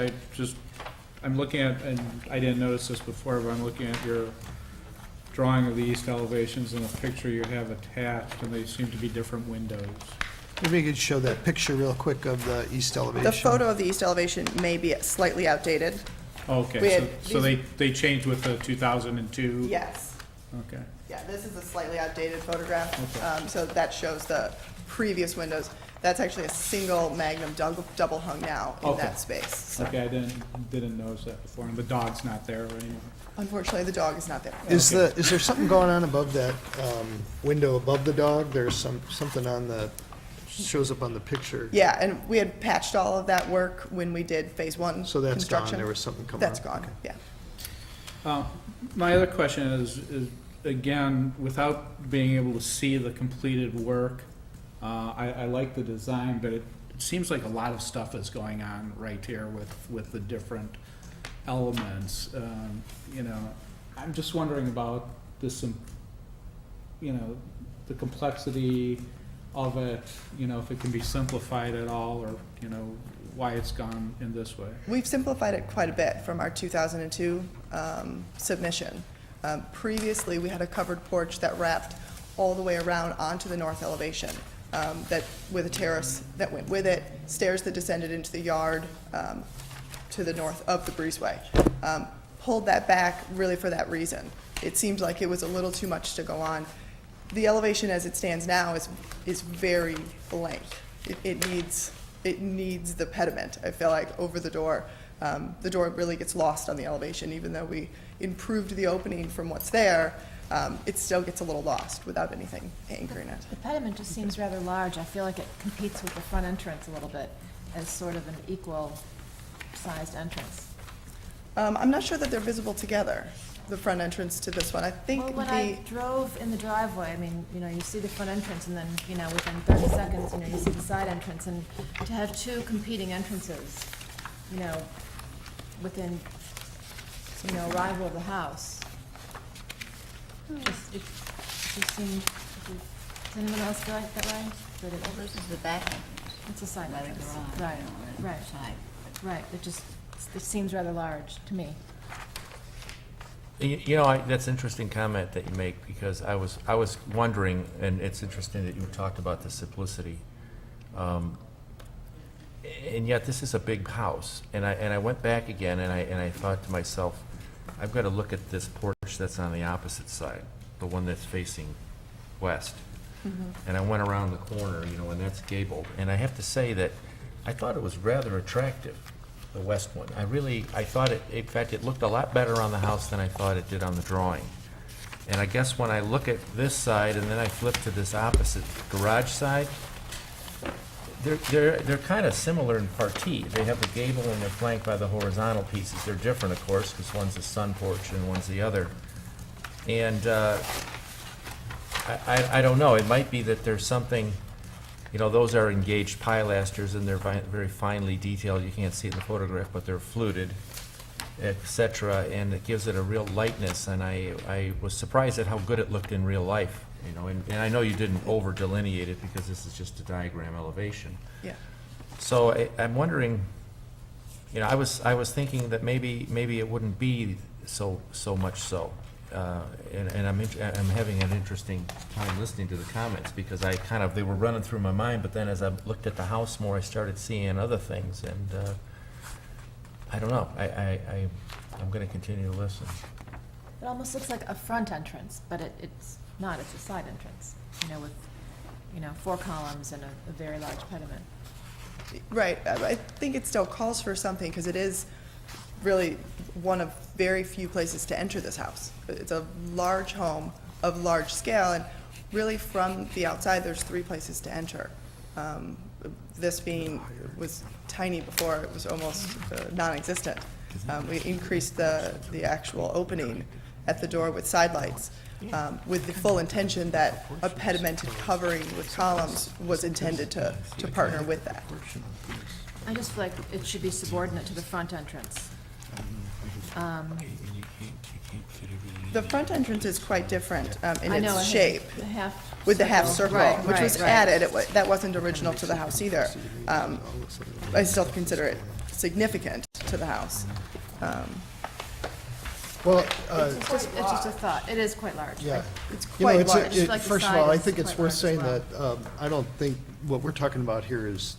I'm looking at, and I didn't notice this before, but I'm looking at your drawing of the east elevations and the picture you have attached, and they seem to be different windows. Maybe you could show that picture real quick of the east elevation. The photo of the east elevation may be slightly outdated. We Okay, had so they changed with the 2002? Yes. Okay. Yeah, this is a slightly outdated photograph. Okay. So that shows the previous windows. That's actually a single magnum double hung now in Okay. that space. So Okay, I didn't notice that before, and the dog's not there anymore. unfortunately, the dog is not there. Is there something going on above that window above the dog? There's something on the, shows up on the picture. Yeah, and we had patched all of that work when we did phase 1 So that's gone, construction. there was something coming That's up. gone, Okay. yeah. My other question is, again, without being able to see the completed work, I like the design, but it seems like a lot of stuff is going on right here with the different elements. You know, I'm just wondering about this, you know, the complexity of it, you know, if it can be simplified at all, or, you know, why it's gone in this way. We've simplified it quite a bit from our 2002 submission. Previously, we had a covered porch that wrapped all the way around onto the north elevation, that with a terrace that went with it, stairs that descended into the yard to the north of the breezeway. Pulled that back really for that reason. It seemed like it was a little too much to go on. The elevation as it stands now is very blank. It needs the pediment, I feel like, over the door. The door really gets lost on the elevation, even though we improved the opening from what's there, it still gets a little lost without anything anchoring it. The pediment just seems rather large. I feel like it competes with the front entrance a little bit as sort of an equal-sized entrance. I'm not sure that they're visible together, the front entrance to this one. I think Well, when I drove in the driveway, I mean, you know, you see the front entrance, and then, you know, within 30 seconds, you know, you see the side entrance, and to have 2 competing entrances, you know, within, you know, arrival of the house, it just seems, does anyone else feel like that way? That it, This is the back entrance, it's a side by the entrance. garage. Right, you know, on the right, side. right, it seems rather large to me. You know, that's an interesting comment that you make, because I was wondering, and it's interesting that you talked about the simplicity. And yet, this is a big house, and I went back again, and I thought to myself, I've got to look at this porch that's on the opposite side, the one that's facing west. And I went around the corner, you know, and that's gabled, and I have to say that I thought it was rather attractive, the west one. I thought it, in fact, it looked a lot better on the house than I thought it did on the drawing. And I guess when I look at this side and then I flip to this opposite garage side, they're kind of similar in partie. They have the gable and they're flanked by the horizontal pieces. They're different, of course, because one's a sun porch and one's the other. And I don't know, it might be that there's something, you know, those are engaged pilasters and they're very finely detailed. You can't see it in the photograph, but they're fluted, et cetera, and it gives it a real lightness. And I was surprised at how good it looked in real life, you know, and I know you didn't over delineate it because this is just a diagram elevation. Yeah. So I'm wondering, you know, I was thinking that maybe it wouldn't be so much so. And I'm having an interesting time listening to the comments, because they were running through my mind, but then as I looked at the house more, I started seeing other things, and I don't know, I'm gonna continue to listen. It almost looks like a front entrance, but it's not, it's a side entrance, you know, with 4 columns and a very large pediment. Right, I think it still calls for something, because it is really one of very few places to enter this house. It's a large home of large scale, and really from the outside, there's 3 places to enter. This was tiny before, it was almost non-existent. We increased the actual opening at the door with side lights, with the full intention that a pedimented covering with columns was intended to partner with that. I just feel like it should be subordinate to the front entrance. The front entrance is quite different in I know, its it shape, has the half with the half circle, Right, which was right, right. added. That wasn't original to the house either. I still consider it significant to the house. Well, It's just a thought. It is quite large. yeah. It's You know, quite it's large. Like the first of side all, I is think it's quite worth large as saying well. that I don't think what we're talking about here is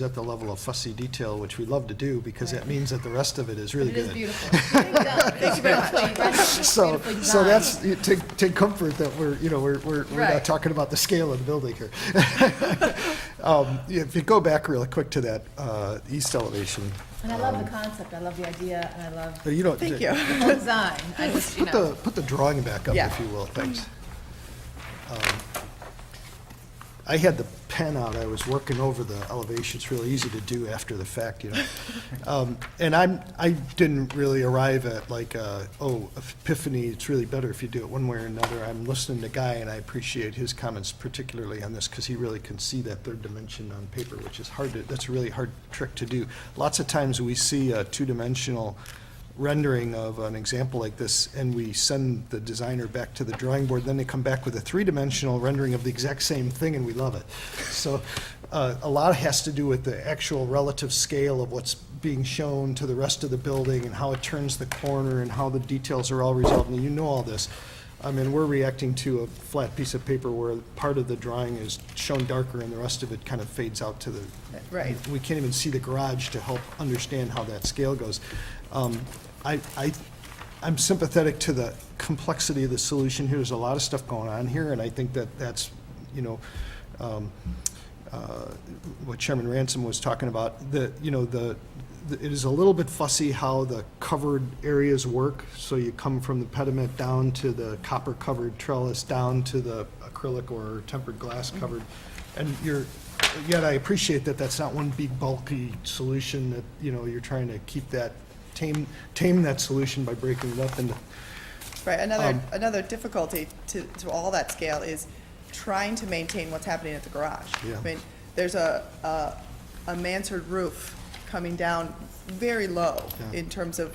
at the level of fussy detail, which we love to do, because that means that the rest of it is really It good. is beautiful. Thank you very much. So that's, take comfort that we're not Right. talking about the scale of the building here. If you go back really quick to that east elevation. And I love the concept, I love the idea, and I love You know, Thank you. the whole design. I just, Put the drawing back up, Yeah. if you will, thanks. I had the pen out, I was working over the elevation, it's really easy to do after the fact, And I didn't really arrive at like, epiphany, it's really better if you do it one way or another. I'm listening to Guy, and I appreciate his comments particularly on this, because he really can see that third dimension on paper, which is that's a really hard trick to do. Lots of times we see a two-dimensional rendering of an example like this, and we send the designer back to the drawing board, then they come back with a three-dimensional rendering of the exact same thing, and we love it. So a lot has to do with the actual relative scale of what's being shown to the rest of the building, and how it turns the corner, and how the details are all resolved, and you know all this. I mean, we're reacting to a flat piece of paper where part of the drawing is shown darker and the rest of it kind of fades out to the... Right. We can't even see the garage to help understand how that scale goes. I'm sympathetic to the complexity of the solution here. There's a lot of stuff going on here, and I think that's, what Chairman Ransom was talking about. It is a little bit fussy how the covered areas work. So you come from the pediment down to the copper-covered trellis, down to the acrylic or tempered glass covered. And yet I appreciate that that's not one big bulky solution, that, you're trying to keep that, tame that solution by breaking it up into. Right, another difficulty to all that scale is trying to maintain what's happening at the garage. Yeah. I mean, there's a mansard roof coming down very low Yeah. in terms of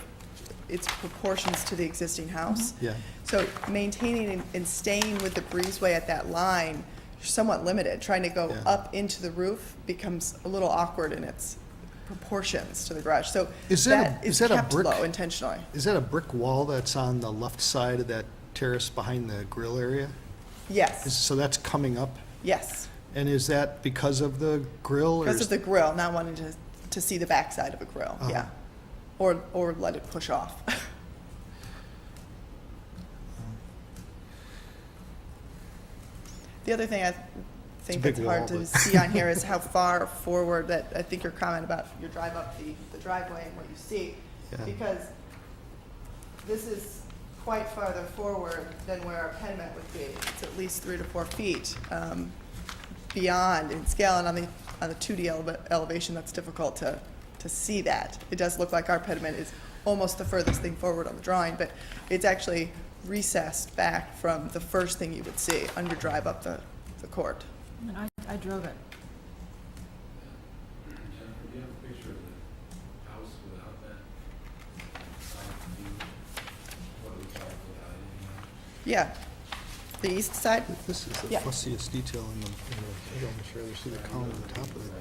its proportions to the existing house. Yeah. So maintaining and staying with the breezeway at that line, you're somewhat limited. Trying to go Yeah. up into the roof becomes a little awkward in its proportions to the garage. So Is that that a kept brick? low intentionally. Is that a brick wall that's on the left side of that terrace behind the grill area? Yes, So that's coming up? yes. And is that because of the grill? or Because is- of the grill, not wanting to see the backside of a grill, Uh-huh. yeah. Or let it push off. The other thing I think big that's hard wall, to but- see on here is how far forward that, I think your comment about your drive up the driveway and what you see. Yeah. Because this is quite farther forward than where our pediment would be. It's at least 3 to 4 feet beyond in scale, and on the 2D elevation, that's difficult to see that. It does look like our pediment is almost the furthest thing forward on the drawing, but it's actually recessed back from the first thing you would see on your drive up the court. And I drove it. Jennifer, do you have a picture of the house without that side view? What it looks like without anything else? Yeah. The east side? This is the Yeah. fussiest detail in the, I almost rather see the column on top of it.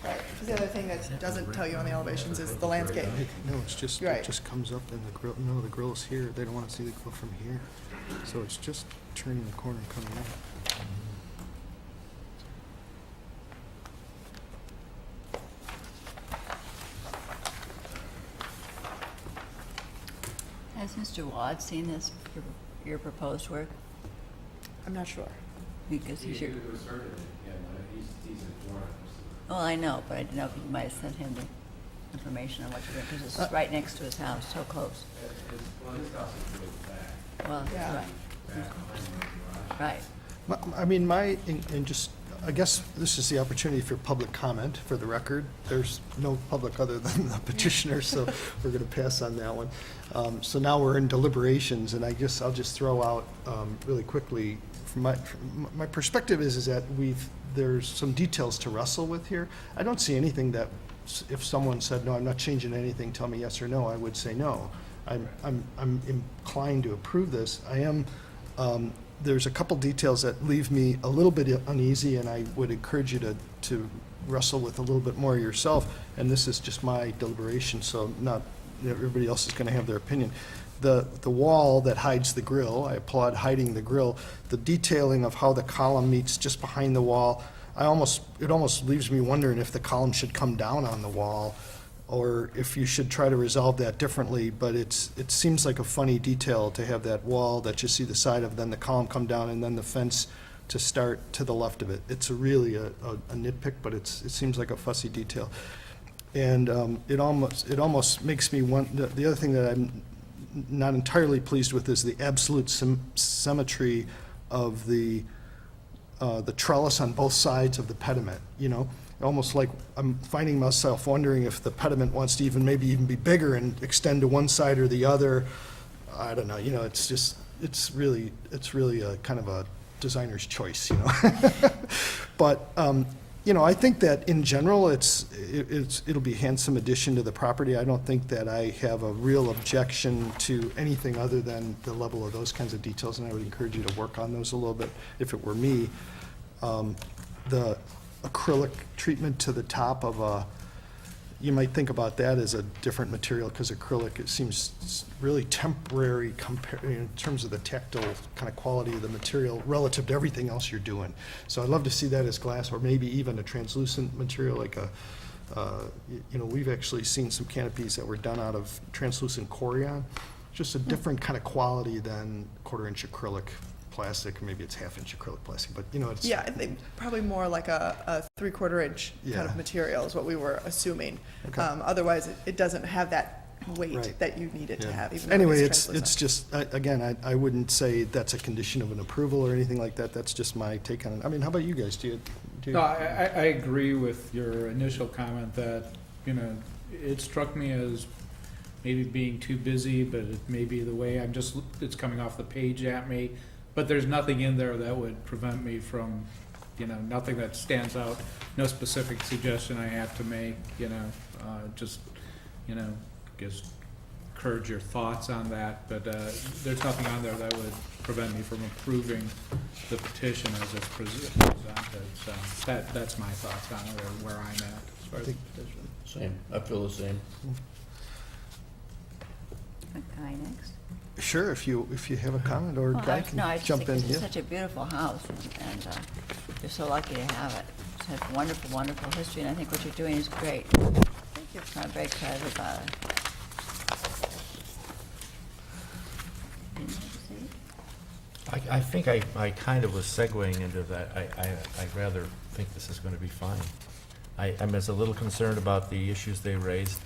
Right. Because the other thing that doesn't tell you on the elevations is the landscape. No, it's just, Right. it just comes up and the grill, no, the grill's here. They don't want to see the grill from here. So it's just turning the corner and coming out. Has Mr. Wad seen this, your proposed work? I'm not sure. Because he's your, It was started, Well, I know, but I didn't know if you might have sent him the information on what you're doing, because it's right next to his house, so close. Well, his house is really back, Well, Yeah. right, back behind the garage. right. I mean, and just, I guess this is the opportunity for public comment, for the record. There's no public other than the petitioner, so we're going to pass on that one. So now we're in deliberations, and I'll just throw out really quickly, from my perspective is that there's some details to wrestle with here. I don't see anything that, if someone said, no, I'm not changing anything, tell me yes or no, I would say no. I'm inclined to approve this. There's a couple details that leave me a little bit uneasy, and I would encourage you to wrestle with a little bit more yourself. And this is just my deliberation, so not everybody else is going to have their opinion. The wall that hides the grill, I applaud hiding the grill. The detailing of how the column meets just behind the wall, it almost leaves me wondering if the column should come down on the wall, or if you should try to resolve that differently, but it seems like a funny detail to have that wall that you see the side of, then the column come down, and then the fence to start to the left of it. It's really a nitpick, but it seems like a fussy detail. And it almost makes me want, the other thing that I'm not entirely pleased with is the absolute symmetry of the trellis on both sides of the pediment, you know? Almost like I'm finding myself wondering if the pediment wants to maybe even be bigger and extend to one side or the other. I don't know, you know, it's really a kind of a designer's choice, you know? But, you know, I think that in general, it'll be a handsome addition to the property. I don't think that I have a real objection to anything other than the level of those kinds of details, and I would encourage you to work on those a little bit if it were me. The acrylic treatment to the top of you might think about that as a different material, because acrylic, it seems really temporary in terms of the tactile kind of quality of the material relative to everything else you're doing. So I'd love to see that as glass, or maybe even a translucent material like you know, we've actually seen some canopies that were done out of translucent Corian, just a different kind of quality than 1/4-inch acrylic plastic, or maybe it's 1/2-inch acrylic plastic, but you know, it's. Yeah, I think probably more like a 3/4 inch kind Yeah. of material is what we were assuming. Okay. Otherwise, it doesn't have that weight Right. that you need it to Yeah. have, even though Anyway, it's it's just, again, I wouldn't say that's a condition of an approval or anything like that. That's just my take on it. I mean, how about you guys? Do you? No, I agree with your initial comment that, you know, it struck me as maybe being too busy, but it may be the way it's coming off the page at me. But there's nothing in there that would prevent me from, you know, nothing that stands out, no specific suggestion I have to make, you know, just, you know, just encourage your thoughts on that, but there's nothing on there that would prevent me from approving the petition as it's presented, so that's my thoughts on it, or where I'm at as far as the petition. Same, I feel the same. Guy next. Sure, if you have a comment, or Well, Guy I can jump in. just think it's Yeah. such a beautiful house, and you're so lucky to have it. It has wonderful, wonderful history, and I think what you're doing is great. Thank you. I'm very excited about it. Didn't you see it? I think I kind of was segueing into that. I rather think this is going to be fine. I'm as a little concerned about the issues they raised,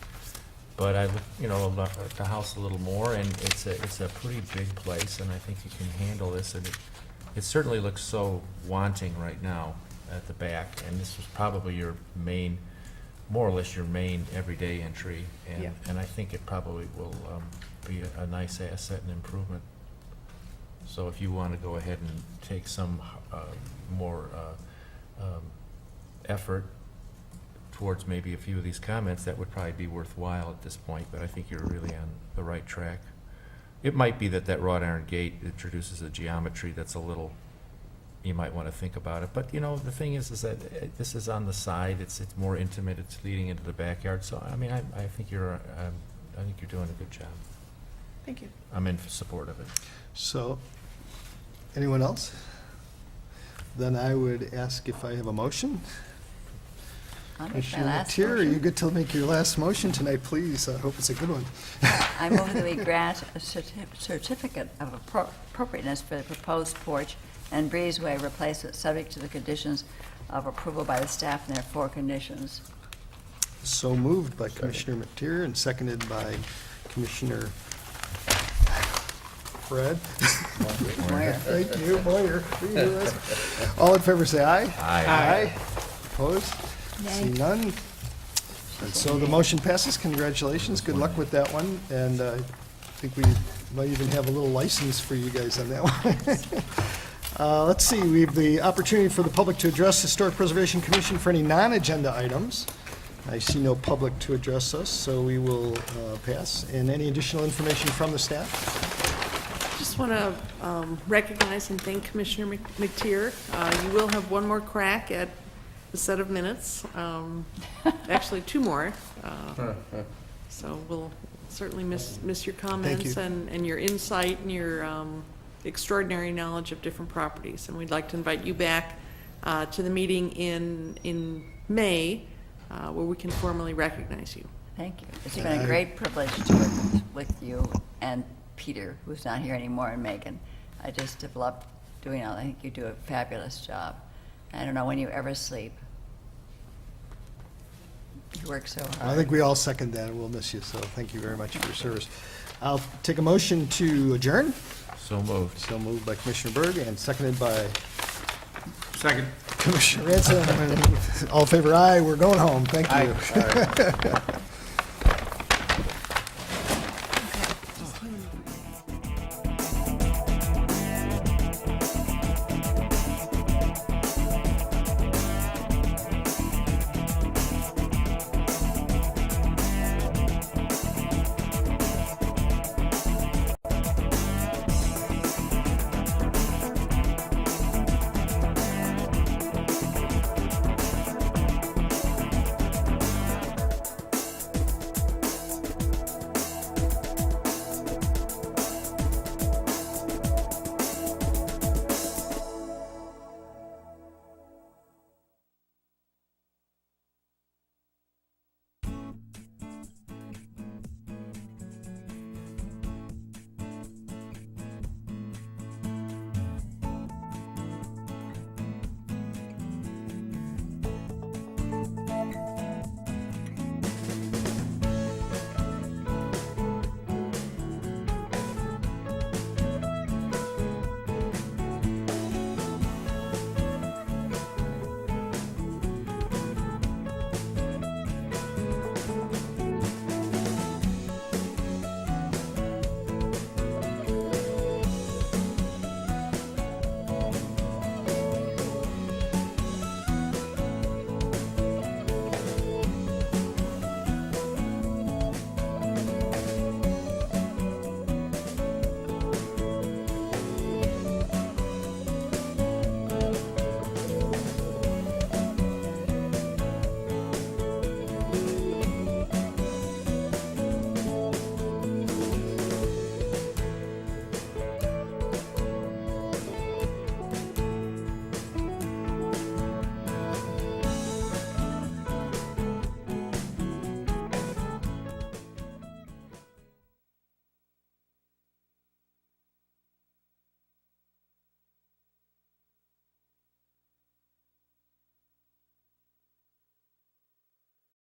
but I look, you know, at the house a little more, and it's a pretty big place, and I think you can handle this, and it certainly looks so wanting right now at the back, and this was probably your main, more or less your main everyday entry, Yeah. and I think it probably will be a nice asset and improvement. So if you want to go ahead and take some more effort towards maybe a few of these comments, that would probably be worthwhile at this point, but I think you're really on the right track. It might be that wrought iron gate introduces a geometry that's a little, you might want to think about it, but you know, the thing is that this is on the side, it's more intimate, it's leading into the backyard, so I mean, I think you're doing a good job. Thank you. I'm in support of it. So, anyone else? Then I would ask if I have a motion. I'll make my Commissioner last Tier, motion. you get to make your last motion tonight, please. I hope it's a good one. I move that we grant a certificate of appropriateness for the proposed porch and breezeway replacement, subject to the conditions of approval by the staff and their 4 conditions. So moved by Commissioner McTier and seconded by Commissioner Fred. Moyer. Thank you, Moyer. All in favor, say aye. Aye. Opposed? See none. And so the motion passes. Congratulations. Good luck with that one. And I think we might even have a little license for you guys on that one. Let's see, we have the opportunity for the public to address the Historic Preservation Commission for any non-agenda items. I see no public to address us, so we will pass. And any additional information from the staff? Just want to recognize and thank Commissioner McTier. You will have one more crack at the set of minutes, actually 2 more. So we'll certainly miss your comments and your insight and your extraordinary knowledge of different properties. And we'd like to invite you back to the meeting in May, where we can formally recognize you. Thank you. It's been a great privilege to work with you and Peter, who's not here anymore, and Megan. I just have loved doing it. I think you do a fabulous job. I don't know when you ever sleep. You work so hard. I think we all second that, and we'll miss you, so thank you very much for your service. I'll take a motion to adjourn. So moved. So moved by Commissioner Berg and seconded by Second. Commissioner Ransom. All in favor, aye. We're going home. Thank you.